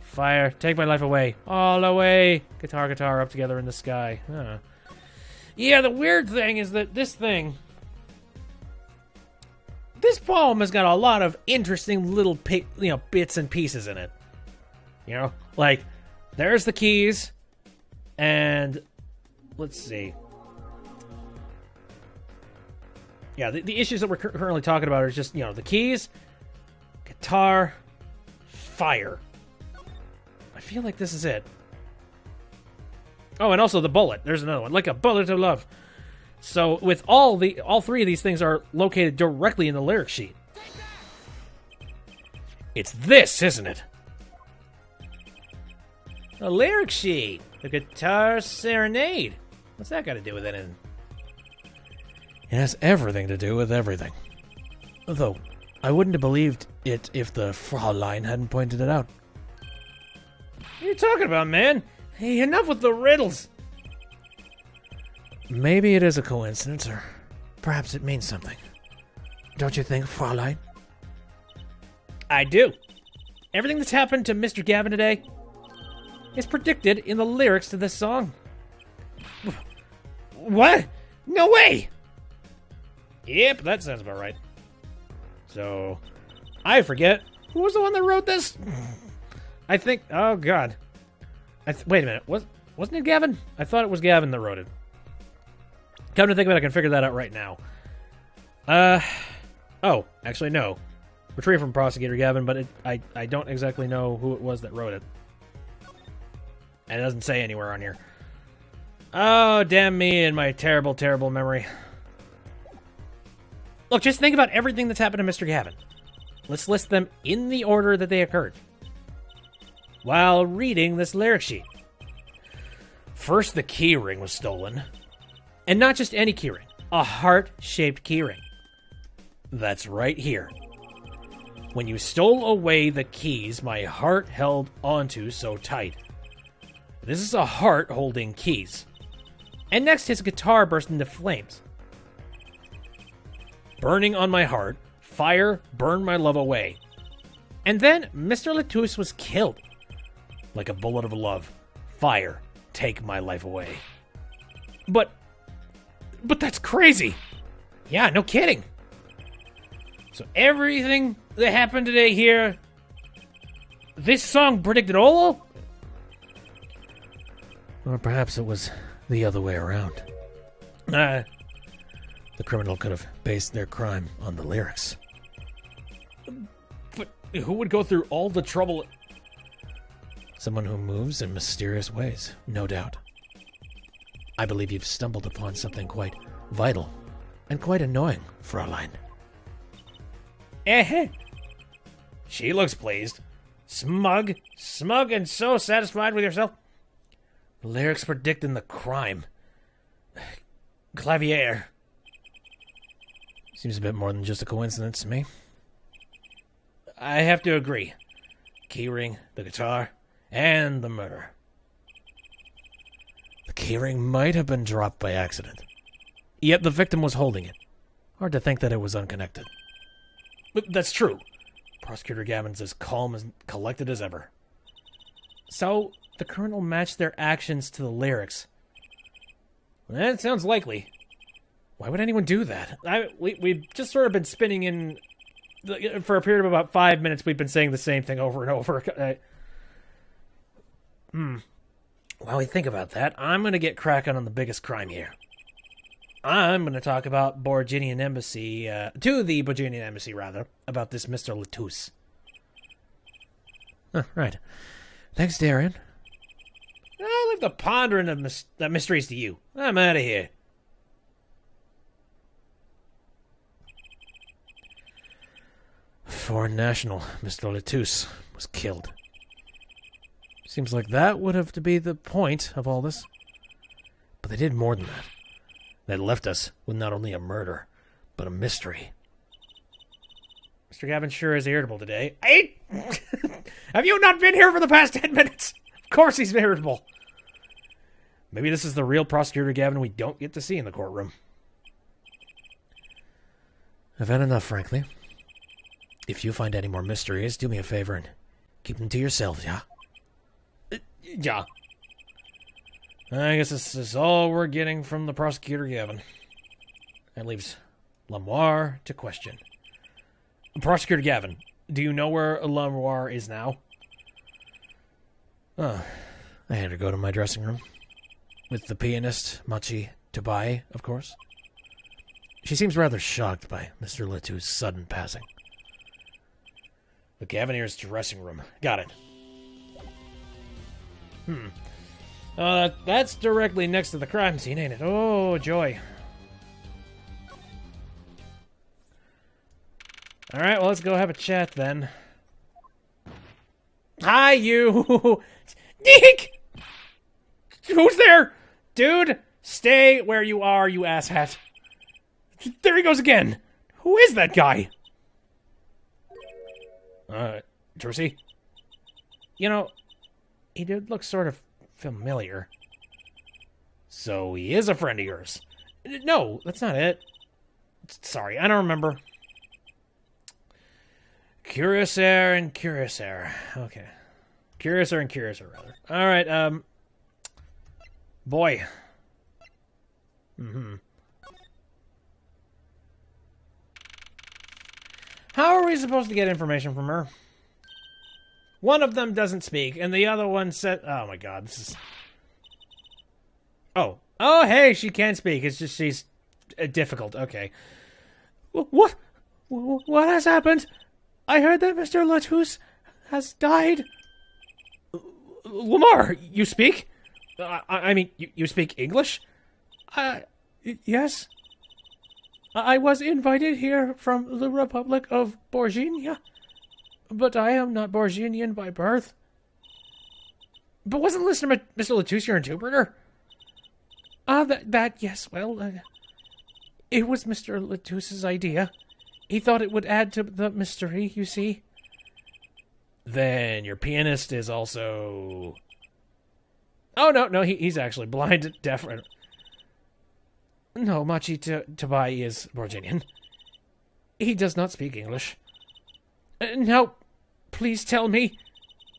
Fire, take my life away, all away. Guitar up together in the sky. Huh. Yeah, the weird thing is that this poem has got a lot of interesting little bits and pieces in it. You know, like, there's the keys, and let's see. Yeah, the issues that we're currently talking about are just, the keys, guitar, fire. I feel like this is it. Oh, and also the bullet. There's another one. Like a bullet of love. So with all three of these things are located directly in the lyric sheet. It's this, isn't it? The lyric sheet. The guitar serenade. What's that got to do with it? It has everything to do with everything. Though, I wouldn't have believed it if the Fraulein hadn't pointed it out. What are you talking about, man? Hey, enough with the riddles. Maybe it is a coincidence, or perhaps it means something. Don't you think, Fraulein? I do. Everything that's happened to Mr. Gavin today is predicted in the lyrics to this song. What? No way! Yep, that sounds about right. So, I forget. Who was the one that wrote this? I think... Oh, God. Wait a minute. Wasn't it Gavin? I thought it was Gavin that wrote it. Come to think of it, I can figure that out right now. Oh, actually, no. Retrieve from Prosecutor Gavin, but I don't exactly know who it was that wrote it. And it doesn't say anywhere on here. Oh, damn me and my terrible, terrible memory. Look, just think about everything that's happened to Mr. Gavin. Let's list them in the order that they occurred while reading this lyric sheet. First, the keyring was stolen. And not just any keyring, a heart-shaped keyring. That's right here. When you stole away the keys my heart held onto so tight. This is a heart holding keys. And next, his guitar burst into flames. Burning on my heart, fire burned my love away. And then Mr. Latouche was killed. Like a bullet of love, fire, take my life away. But that's crazy. Yeah, no kidding. So everything that happened today here, this song predicted all? Or perhaps it was the other way around. The criminal could have based their crime on the lyrics. But who would go through all the trouble? Someone who moves in mysterious ways, no doubt. I believe you've stumbled upon something quite vital and quite annoying, Fraulein. Eh? She looks pleased. Smug and so satisfied with yourself. The lyrics predicting the crime. Clavier. Seems a bit more than just a coincidence to me. I have to agree. Keyring, the guitar, and the murder. The keyring might have been dropped by accident. Yet the victim was holding it. Hard to think that it was unconnected. But that's true. Prosecutor Gavin's as calm and collected as ever. So, the criminal matched their actions to the lyrics. That sounds likely. Why would anyone do that? We've just sort of been spinning in For a period of about 5 minutes, we've been saying the same thing over and over. While we think about that, I'm going to get cracking on the biggest crime here. I'm going to talk about Borginian Embassy, to the Borginian Embassy, rather, about this Mr. Latouche. Right. Thanks, Darren. I'll leave the pondering of the mysteries to you. I'm out of here. Foreign national, Mr. Latouche, was killed. Seems like that would have to be the point of all this. But they did more than that. They left us with not only a murder, but a mystery. Mr. Gavin sure is irritable today. Have you not been here for the past 10 minutes? Of course he's irritable. Maybe this is the real Prosecutor Gavin we don't get to see in the courtroom. I've had enough, frankly. If you find any more mysteries, do me a favor and keep them to yourselves, yeah? Yeah. I guess this is all we're getting from the Prosecutor Gavin. That leaves Lamoire to question. Prosecutor Gavin, do you know where Lamoire is now? I had to go to my dressing room. With the pianist, Machi Tobai, of course. She seems rather shocked by Mr. Latouche's sudden passing. The Gavinier's dressing room. Got it. That's directly next to the crime scene, ain't it? Oh, joy. Alright, well, let's go have a chat, then. Hi, you! Deke! Who's there? Dude, stay where you are, you asshat. There he goes again. Who is that guy? Trucy? You know, he did look sort of familiar. So he is a friend of yours. No, that's not it. Sorry, I don't remember. Curiousaire and Curiousaire. Okay. Curiousaire and Curiousaire, rather. Alright, boy. How are we supposed to get information from her? One of them doesn't speak, and the other one said... Oh, my God, this is... Oh. Oh, hey, she can speak. It's just she's difficult. Okay. What? What has happened? I heard that Mr. Latouche has died. Lamar, you speak? I mean, you speak English? Yes. I was invited here from the Republic of Borginia, but I am not Borginian by birth. But wasn't listening to Mr. Latouche your interpreter? Yes, well, it was Mr. Latouche's idea. He thought it would add to the mystery, you see. Then your pianist is also... Oh, no, he's actually blind, deaf. No, Machi Tobai is Borginian. He does not speak English. Now, please tell me,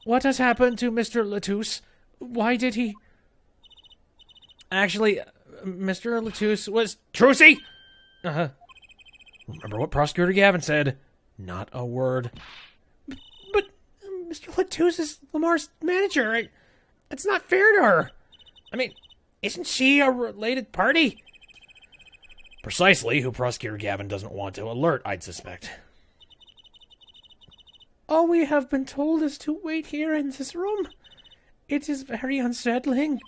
what has happened to Mr. Latouche? Why did he... Actually, Mr. Latouche was... Trucy! Remember what Prosecutor Gavin said. Not a word. But Mr. Latouche is Lamar's manager. It's not fair to her. I mean, isn't she a related party? Precisely who Prosecutor Gavin doesn't want to alert, I'd suspect. All we have been told is to wait here in this room. It is very unsettling.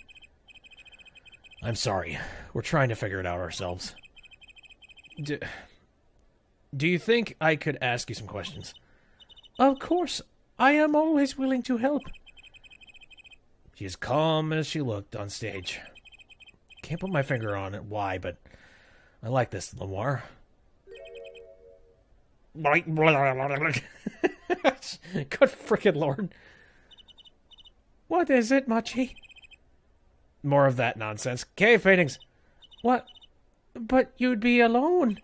I'm sorry. We're trying to figure it out ourselves. Do you think I could ask you some questions? Of course. I am always willing to help. She as calm as she looked on stage. Can't put my finger on it why, but I like this, Lamar. Good frickin' lord. What is it, Machi? More of that nonsense. Cave paintings. What? But you'd be alone.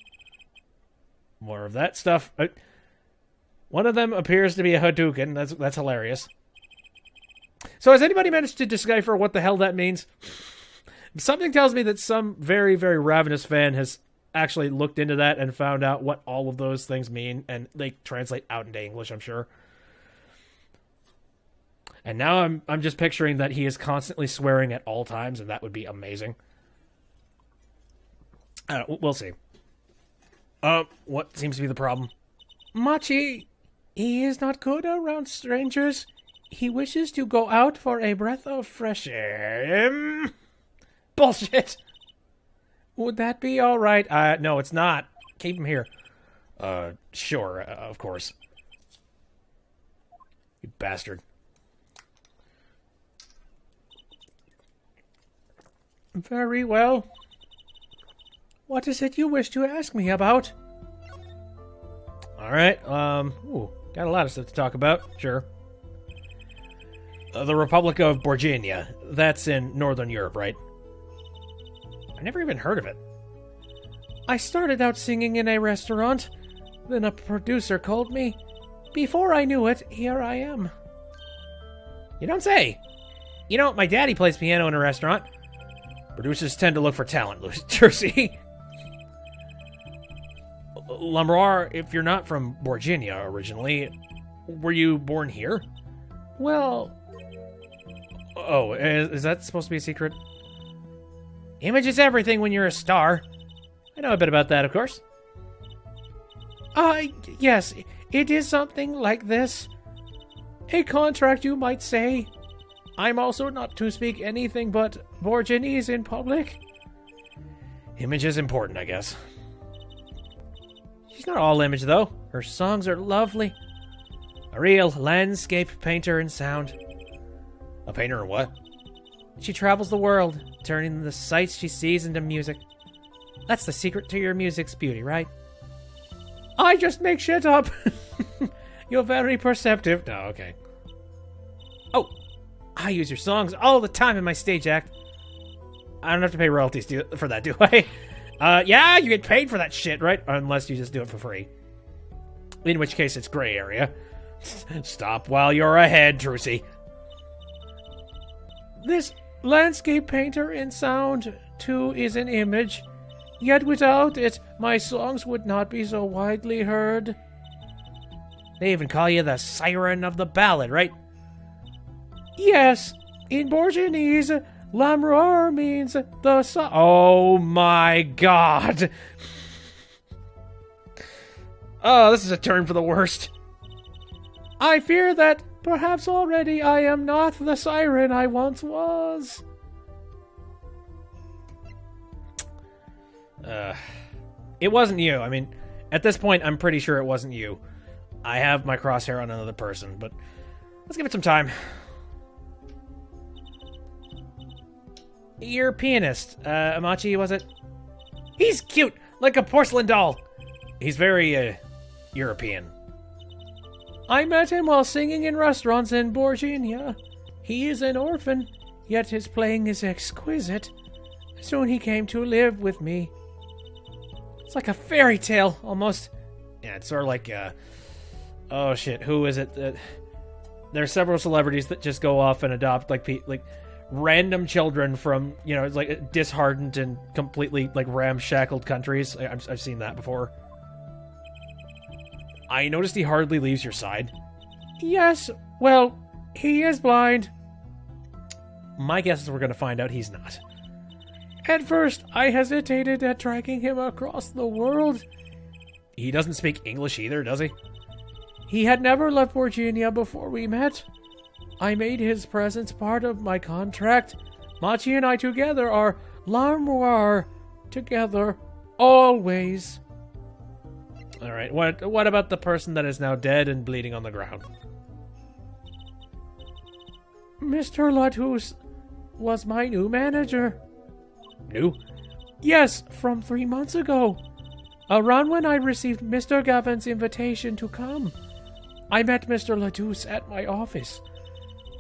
More of that stuff. One of them appears to be a Hadouken. That's hilarious. So has anybody managed to decipher what the hell that means? Something tells me that some very, very ravenous fan has actually looked into that and found out what all of those things mean, and they translate out into English, I'm sure. And now I'm just picturing that he is constantly swearing at all times, and that would be amazing. We'll see. What seems to be the problem? Machi, he is not good around strangers. He wishes to go out for a breath of fresh air. Bullshit. Would that be all right? No, it's not. Keep him here. Sure, of course. You bastard. Very well. What is it you wish to ask me about? Alright, got a lot of stuff to talk about, sure. The Republic of Borginia. That's in Northern Europe, right? I never even heard of it. I started out singing in a restaurant. Then a producer called me. Before I knew it, here I am. You don't say. You know, my daddy plays piano in a restaurant. Producers tend to look for talent, Jersey. Lamroir, if you're not from Borginia originally, were you born here? Well... Oh, is that supposed to be a secret? Image is everything when you're a star. I know a bit about that, of course. Yes, it is something like this. A contract, you might say. I'm also not to speak anything but Borginese in public. Image is important, I guess. She's not all image, though. Her songs are lovely. A real landscape painter in sound. A painter in what? She travels the world, turning the sights she sees into music. That's the secret to your music's beauty, right? I just make shit up. You're very perceptive. No, okay. Oh, I use your songs all the time in my stage act. I don't have to pay royalties for that, do I? Yeah, you get paid for that shit, right? Unless you just do it for free. In which case, it's gray area. Stop while you're ahead, Trucy. This landscape painter in sound, too, is an image. Yet without it, my songs would not be so widely heard. They even call you the siren of the ballad, right? Yes, in Borginese, Lamroir means the Oh my god! Oh, this is a turn for the worst. I fear that perhaps already I am not the siren I once was. It wasn't you. I mean, at this point, I'm pretty sure it wasn't you. I have my crosshair on another person, but let's give it some time. Your pianist, Amachi, was it? He's cute, like a porcelain doll. He's very, European. I met him while singing in restaurants in Borginia. He is an orphan, yet his playing is exquisite. Soon he came to live with me. It's like a fairy tale, almost. Yeah, it's sort of like, oh shit, who is it? There are several celebrities that just go off and adopt, like random children from, you know, like, disheartened and completely, like, ramshackled countries. I've seen that before. I noticed he hardly leaves your side. Yes, well, he is blind. My guess is we're going to find out he's not. At first, I hesitated at dragging him across the world. He doesn't speak English either, does he? He had never left Virginia before we met. I made his presence part of my contract. Machi and I together are Lamroir. Together, always. Alright, what about the person that is now dead and bleeding on the ground? Mr. Latouche was my new manager. New? Yes, from 3 months ago. Around when I received Mr. Gavin's invitation to come. I met Mr. Latouche at my office.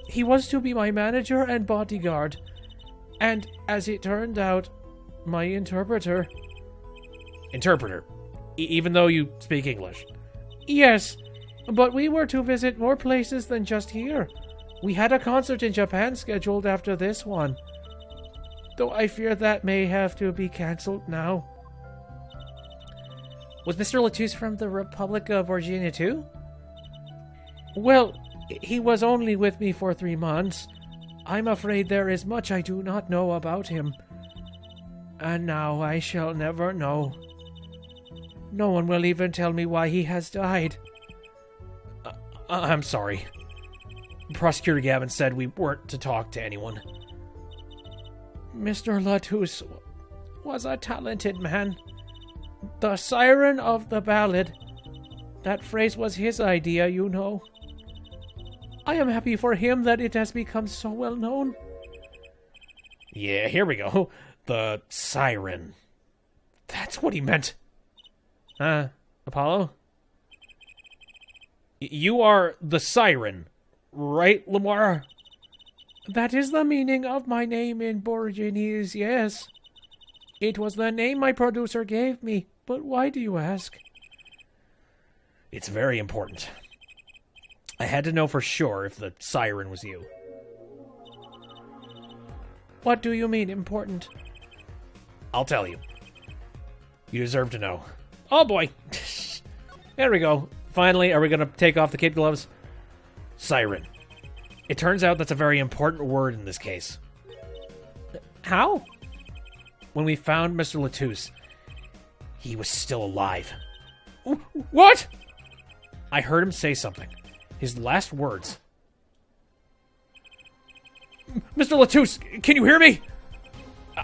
He was to be my manager and bodyguard. And, as it turned out, my interpreter. Interpreter? Even though you speak English? Yes, but we were to visit more places than just here. We had a concert in Japan scheduled after this one. Though I fear that may have to be cancelled now. Was Mr. Latouche from the Republic of Virginia too? Well, he was only with me for 3 months. I'm afraid there is much I do not know about him. And now I shall never know. No one will even tell me why he has died. I'm sorry. Prosecutor Gavin said we weren't to talk to anyone. Mr. Latouche was a talented man. The siren of the ballad. That phrase was his idea, you know. I am happy for him that it has become so well known. Yeah, here we go. The siren. That's what he meant. Apollo? You are the siren, right, Lamar? That is the meaning of my name in Borginese, yes. It was the name my producer gave me, but why do you ask? It's very important. I had to know for sure if the siren was you. What do you mean, important? I'll tell you. You deserve to know. Oh boy! There we go. Finally, are we going to take off the kid gloves? Siren. It turns out that's a very important word in this case. How? When we found Mr. Latouche, he was still alive. What? I heard him say something. His last words. Mr. Latouche, can you hear me?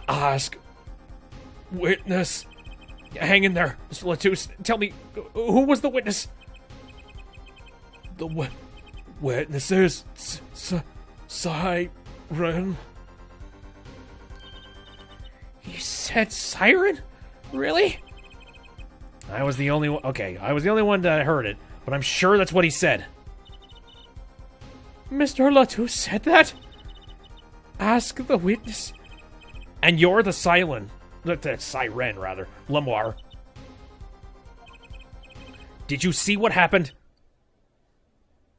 Ask. Witness. Hang in there, Mr. Latouche. Tell me, who was the witness? The witnesses. Siren. He said siren? Really? I was the only one. Okay, I was the only one that heard it, but I'm sure that's what he said. Mr. Latouche said that? Ask the witness. And you're the siren, rather, Lamar. Did you see what happened?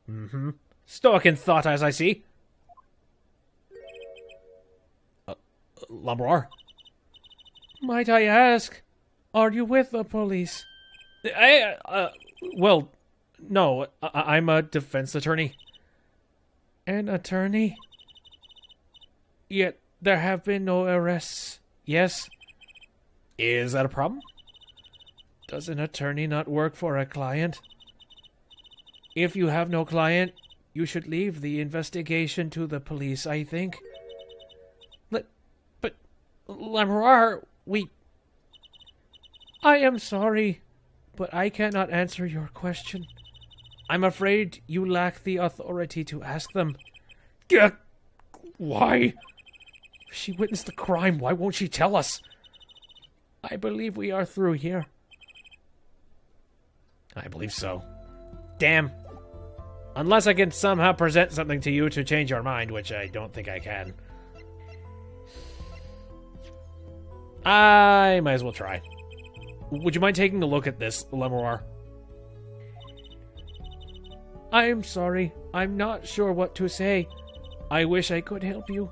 Mm-hmm. Stoic in thought, as I see. Lamar? Might I ask, are you with the police? Well, no, I'm a defense attorney. An attorney? Yet there have been no arrests, yes? Is that a problem? Does an attorney not work for a client? If you have no client, you should leave the investigation to the police, I think. But Lamar, I am sorry, but I cannot answer your question. I'm afraid you lack the authority to ask them. Why? She witnessed the crime. Why won't she tell us? I believe we are through here. I believe so. Damn. Unless I can somehow present something to you to change your mind, which I don't think I can. I might as well try. Would you mind taking a look at this, Lamar? I'm sorry. I'm not sure what to say. I wish I could help you.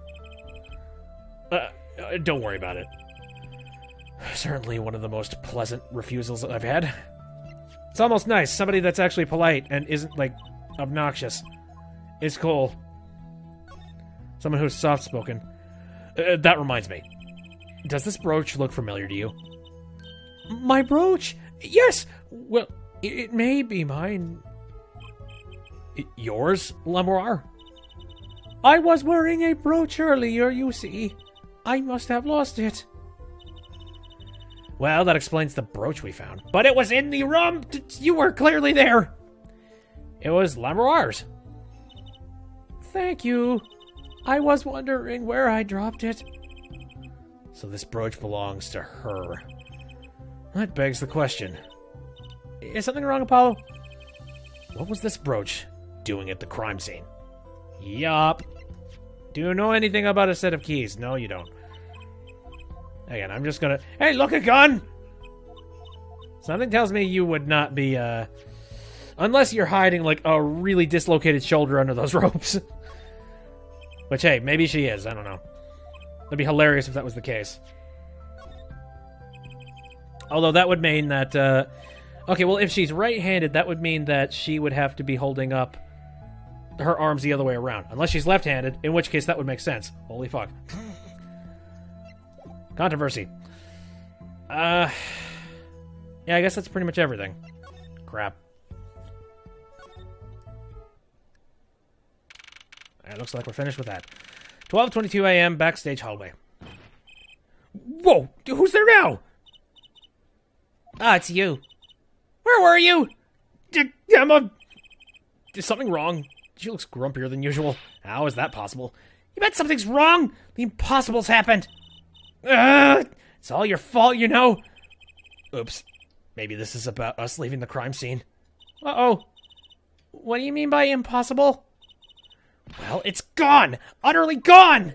Don't worry about it. Certainly one of the most pleasant refusals I've had. It's almost nice. Somebody that's actually polite and isn't, like, obnoxious. It's cool. Someone who's soft-spoken. That reminds me. Does this brooch look familiar to you? My brooch? Yes! Well, it may be mine. Yours, Lamar? I was wearing a brooch earlier, you see. I must have lost it. Well, that explains the brooch we found. But it was in the room! You were clearly there! It was Lamar's. Thank you. I was wondering where I dropped it. So this brooch belongs to her. That begs the question. Is something wrong, Apollo? What was this brooch doing at the crime scene? Yup. Do you know anything about a set of keys? No, you don't. Again, I'm just gonna... Hey, look, a gun! Something tells me you would not be, unless you're hiding, like, a really dislocated shoulder under those ropes. Which, hey, maybe she is. I don't know. That'd be hilarious if that was the case. Although that would mean that, Okay, well, if she's right-handed, that would mean that she would have to be holding up her arms the other way around. Unless she's left-handed, in which case that would make sense. Holy fuck. Controversy. Yeah, I guess that's pretty much everything. Crap. It looks like we're finished with that. 12:22 a.m. backstage hallway. Whoa! Who's there now? Ah, it's you. Where were you? Emma! Is something wrong? She looks grumpier than usual. How is that possible? You bet something's wrong! The impossible's happened! It's all your fault, you know! Oops. Maybe this is about us leaving the crime scene. Uh-oh. What do you mean by impossible? Well, it's gone! Utterly gone!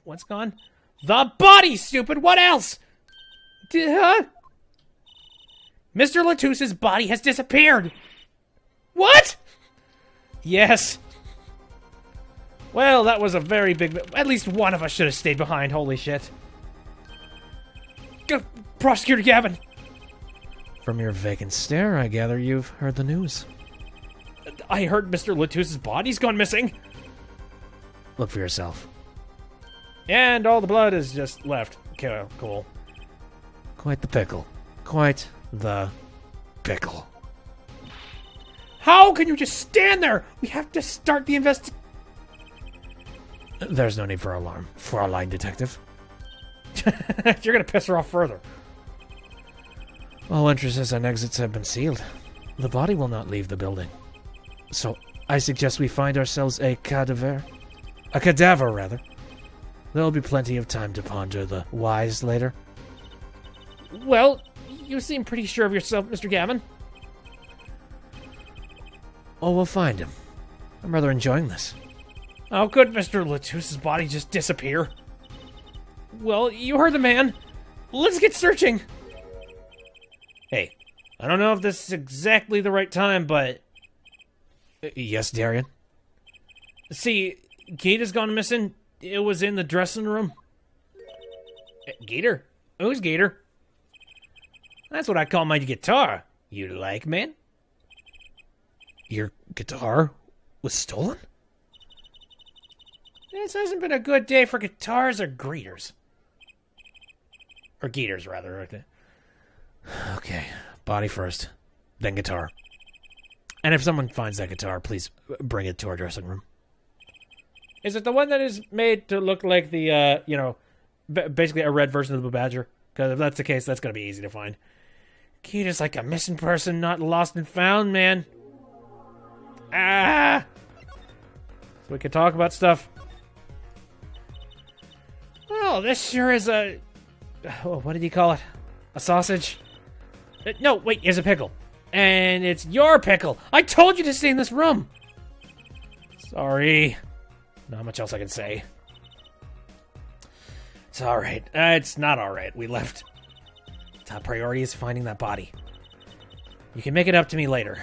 What's gone? The body, stupid! What else? Huh? Mr. Latouse's body has disappeared! What? Yes. Well, that was a very big... At least one of us should have stayed behind, holy shit. Prosecutor Gavin! From your vacant stare, I gather you've heard the news. I heard Mr. Latouse's body's gone missing. Look for yourself. And all the blood is just left. Okay, cool. Quite the pickle. Quite the pickle. How can you just stand there? We have to start the There's no need for alarm, Fraulein Detective. You're gonna piss her off further. All entrances and exits have been sealed. The body will not leave the building. So, I suggest we find ourselves a cadaver. A cadaver, rather. There'll be plenty of time to ponder the whys later. Well, you seem pretty sure of yourself, Mr. Gavin. Oh, we'll find him. I'm rather enjoying this. How could Mr. Latouse's body just disappear? Well, you heard the man. Let's get searching. Hey, I don't know if this is exactly the right time, but... Yes, Darian? See, Gator's gone missing. It was in the dressing room. Gator? Who's Gator? That's what I call my guitar. You like, man? Your guitar was stolen? This hasn't been a good day for guitars or greeters. Or geeters, rather. Okay, body first, then guitar. And if someone finds that guitar, please bring it to our dressing room. Is it the one that is made to look like the, basically a red version of the Blue Badger? Because if that's the case, that's going to be easy to find. Gator's like a missing person, not lost and found, man. Ah! So we can talk about stuff. Well, this sure is a... Oh, what did he call it? A sausage? No, wait, it's a pickle. And it's your pickle. I told you to stay in this room. Sorry. Not much else I can say. It's alright. It's not alright. We left. Top priority is finding that body. You can make it up to me later.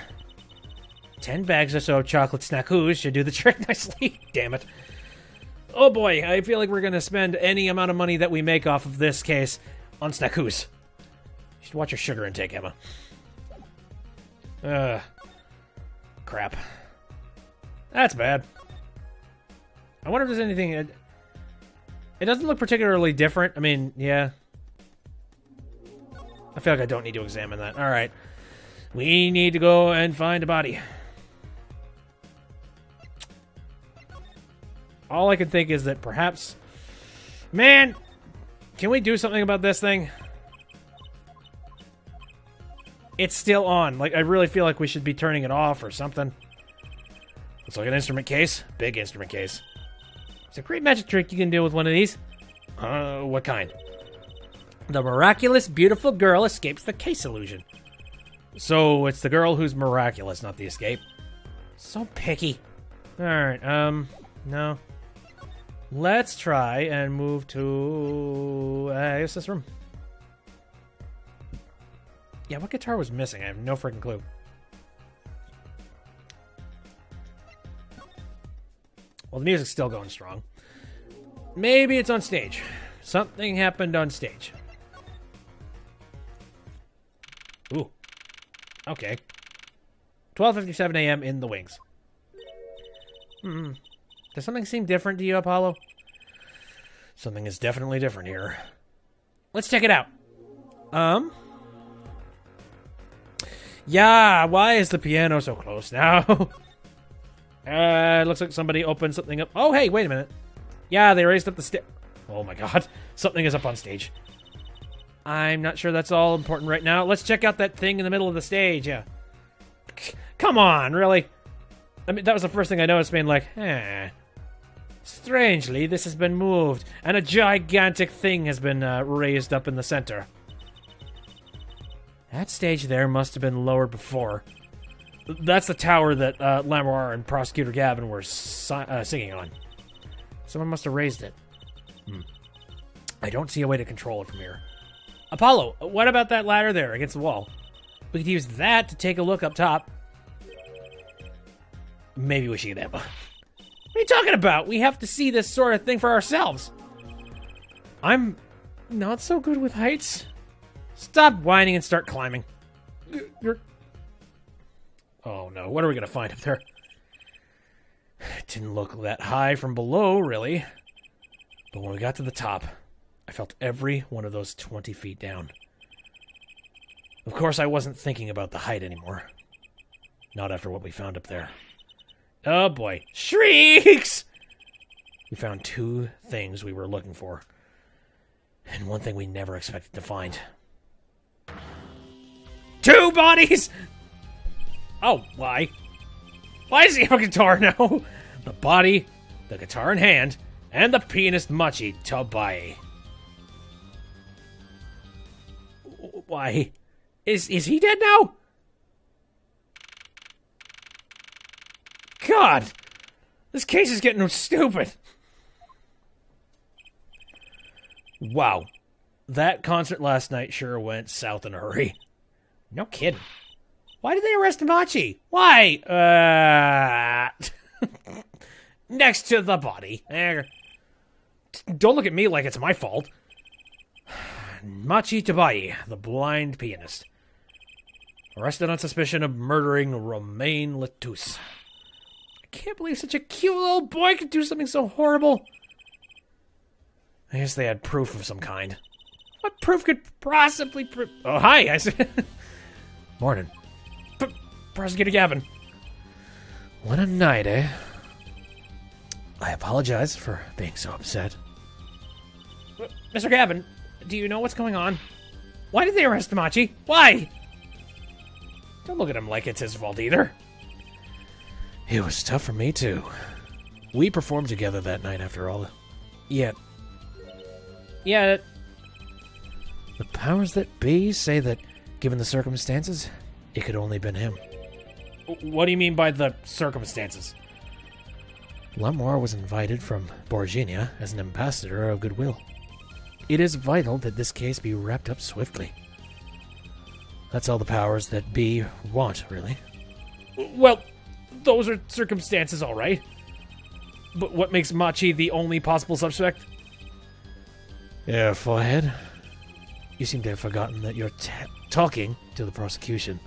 10 bags or so of chocolate snackoos should do the trick nicely. Damn it. Oh boy, I feel like we're going to spend any amount of money that we make off of this case on snackoos. You should watch your sugar intake, Emma. Crap. That's bad. I wonder if there's anything... It doesn't look particularly different. I mean, yeah. I feel like I don't need to examine that. Alright. We need to go and find a body. All I can think is that perhaps... Man! Can we do something about this thing? It's still on. Like, I really feel like we should be turning it off or something. Looks like an instrument case. Big instrument case. It's a great magic trick you can do with one of these. What kind? The miraculous, beautiful girl escapes the case illusion. So, it's the girl who's miraculous, not the escape. So picky. Alright, no. Let's try and move to... I guess this room. Yeah, what guitar was missing? I have no freaking clue. Well, the music's still going strong. Maybe it's on stage. Something happened on stage. Ooh. Okay. 12:57 a.m. in the wings. Does something seem different to you, Apollo? Something is definitely different here. Let's check it out. Yeah, why is the piano so close now? It looks like somebody opened something up. Oh, hey, wait a minute. Yeah, they raised up the stair. Oh my god, something is up on stage. I'm not sure that's all important right now. Let's check out that thing in the middle of the stage, yeah. Come on, really? I mean, that was the first thing I noticed, being like, strangely, this has been moved, and a gigantic thing has been raised up in the center. That stage there must have been lowered before. That's the tower that Lamoir and Prosecutor Gavin were singing on. Someone must have raised it. I don't see a way to control it from here. Apollo, what about that ladder there against the wall? We could use that to take a look up top. Maybe we should get that. What are you talking about? We have to see this sort of thing for ourselves. I'm not so good with heights. Stop whining and start climbing. Oh no, what are we going to find up there? It didn't look that high from below, really. But when we got to the top, I felt every one of those 20 feet down. Of course, I wasn't thinking about the height anymore. Not after what we found up there. Oh boy. Shrieks! We found two things we were looking for. And one thing we never expected to find. Two bodies! Oh, why? Why does he have a guitar now? The body, the guitar in hand, and the pianist Machi Tabai. Why? Is he dead now? God! This case is getting stupid. Wow. That concert last night sure went south in a hurry. No kidding. Why did they arrest Machi? Why? Next to the body. Don't look at me like it's my fault. Machi Tabai, the blind pianist. Arrested on suspicion of murdering Romain Letus. I can't believe such a cute little boy could do something so horrible. I guess they had proof of some kind. What proof could possibly prove? Oh, hi. I said. Morning. Prosecutor Gavin. What a night, eh? I apologize for being so upset. Mr. Gavin, do you know what's going on? Why did they arrest Machi? Why? Don't look at him like it's his fault either. It was tough for me, too. We performed together that night, after all. Yet, Yeah. the powers that be say that, given the circumstances, it could only been him. What do you mean by the circumstances? Lamoir was invited from Borginia as an ambassador of goodwill. It is vital that this case be wrapped up swiftly. That's all the powers that be want, really. Well, those are circumstances, all right. But what makes Machi the only possible suspect? Yeah, forehead. You seem to have forgotten that you're talking to the prosecution.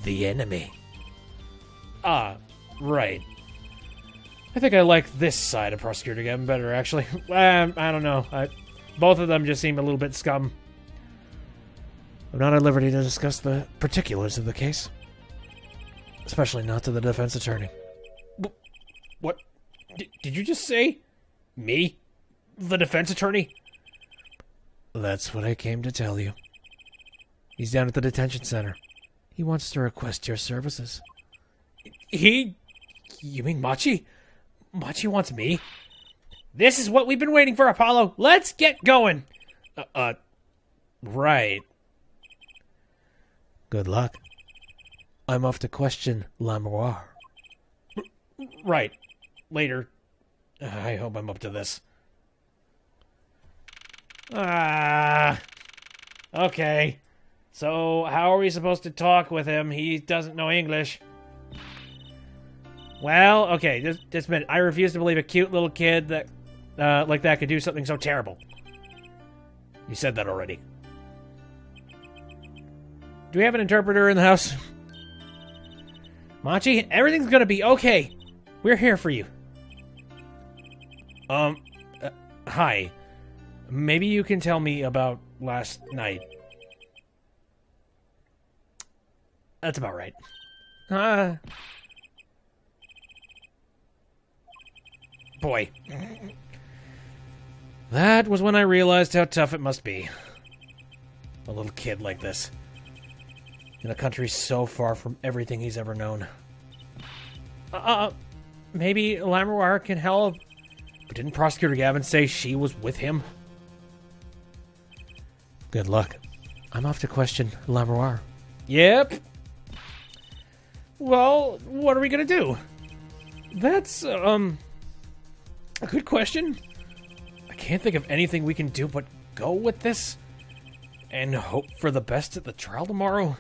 The enemy. Ah, right. I think I like this side of Prosecutor Gavin better, actually. I don't know. Both of them just seem a little bit scum. I'm not at liberty to discuss the particulars of the case. Especially not to the defense attorney. What? Did you just say? Me? The defense attorney? That's what I came to tell you. He's down at the detention center. He wants to request your services. You mean Machi? Machi wants me? This is what we've been waiting for, Apollo. Let's get going. Right. Good luck. I'm off to question Lamoir. Right. Later. I hope I'm up to this. Okay. So, how are we supposed to talk with him? He doesn't know English. Well, okay, just a minute. I refuse to believe a cute little kid that, like that could do something so terrible. You said that already. Do we have an interpreter in the house? Machi, everything's gonna be okay. We're here for you. Hi. Maybe you can tell me about last night. That's about right. Boy. That was when I realized how tough it must be. A little kid like this. In a country so far from everything he's ever known. Maybe Lamroir can help. But didn't Prosecutor Gavin say she was with him? Good luck. I'm off to question Lamroir. Yep. Well, what are we gonna do? That's, a good question. I can't think of anything we can do but go with this and hope for the best at the trial tomorrow.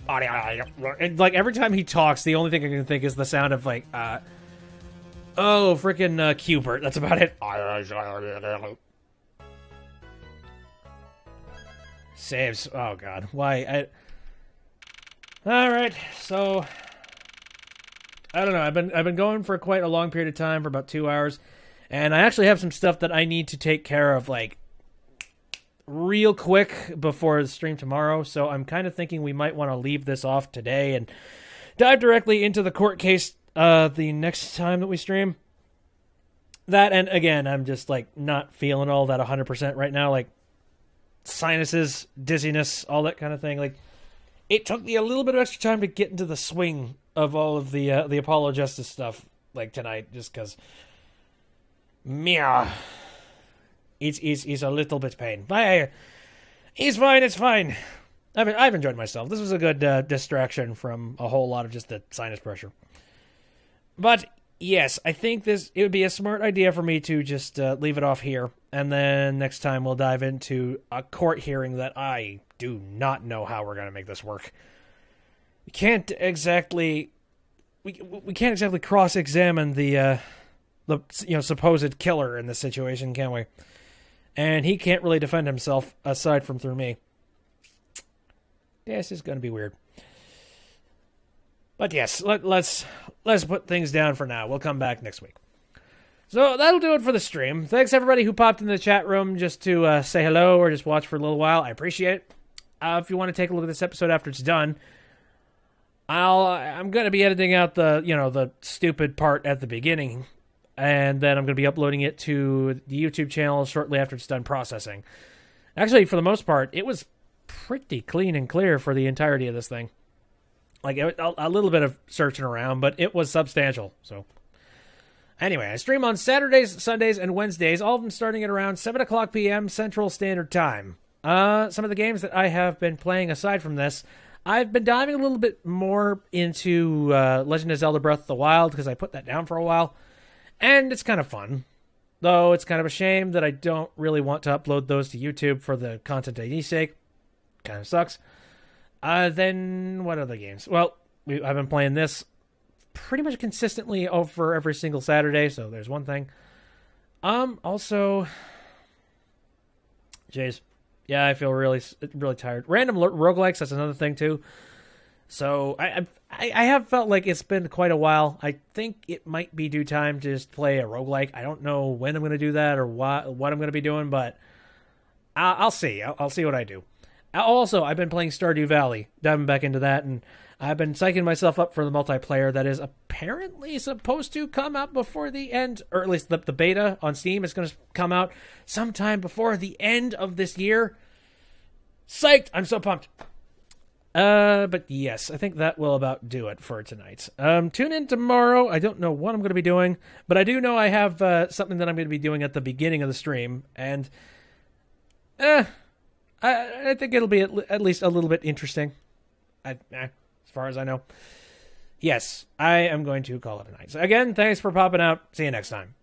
And, like, every time he talks, the only thing I can think is the sound of, like, oh, freaking Qbert. That's about it. Saves. Oh, God. Why? Alright, so... I don't know. I've been going for quite a long period of time, for about 2 hours. And I actually have some stuff that I need to take care of, like, real quick before the stream tomorrow. So I'm kind of thinking we might want to leave this off today and dive directly into the court case the next time that we stream. That, and again, I'm just, like, not feeling all that 100% right now. Like, sinuses, dizziness, all that kind of thing. Like, it took me a little bit of extra time to get into the swing of all of the Apollo Justice stuff, like, tonight, just because... Meow. It's a little bit pain. But he's fine, it's fine. I've enjoyed myself. This was a good distraction from a whole lot of just the sinus pressure. But, yes, I think it would be a smart idea for me to just leave it off here. And then next time we'll dive into a court hearing that I do not know how we're going to make this work. We can't exactly cross-examine the supposed killer in this situation, can we? And he can't really defend himself aside from through me. This is going to be weird. But yes, let's put things down for now. We'll come back next week. So that'll do it for the stream. Thanks everybody who popped in the chat room just to say hello or just watch for a little while. I appreciate it. If you want to take a look at this episode after it's done, I'm going to be editing out the stupid part at the beginning. And then I'm going to be uploading it to the YouTube channel shortly after it's done processing. Actually, for the most part, it was pretty clean and clear for the entirety of this thing. Like, a little bit of searching around, but it was substantial. So, anyway, I stream on Saturdays, Sundays, and Wednesdays, all of them starting at around 7 o'clock p.m. Central Standard Time. Some of the games that I have been playing aside from this, I've been diving a little bit more into Legend of Zelda Breath of the Wild, because I put that down for a while. And it's kind of fun, though it's kind of a shame that I don't really want to upload those to YouTube for the content ID's sake. Kind of sucks. Then, what other games? Well, I've been playing this pretty much consistently over every single Saturday, so there's one thing. Also, jeez. Yeah, I feel really, really tired. Random roguelikes, that's another thing, too. So, I have felt like it's been quite a while. I think it might be due time to just play a roguelike. I don't know when I'm going to do that or what I'm going to be doing, but I'll see. I'll see what I do. Also, I've been playing Stardew Valley, diving back into that, and I've been psyching myself up for the multiplayer that is apparently supposed to come out before the end, or at least the beta on Steam is going to come out sometime before the end of this year. Psyched! I'm so pumped. But yes, I think that will about do it for tonight. Tune in tomorrow. I don't know what I'm going to be doing, but I do know I have something that I'm going to be doing at the beginning of the stream, and I think it'll be at least a little bit interesting. As far as I know. Yes, I am going to call it a night. So again, thanks for popping out. See you next time.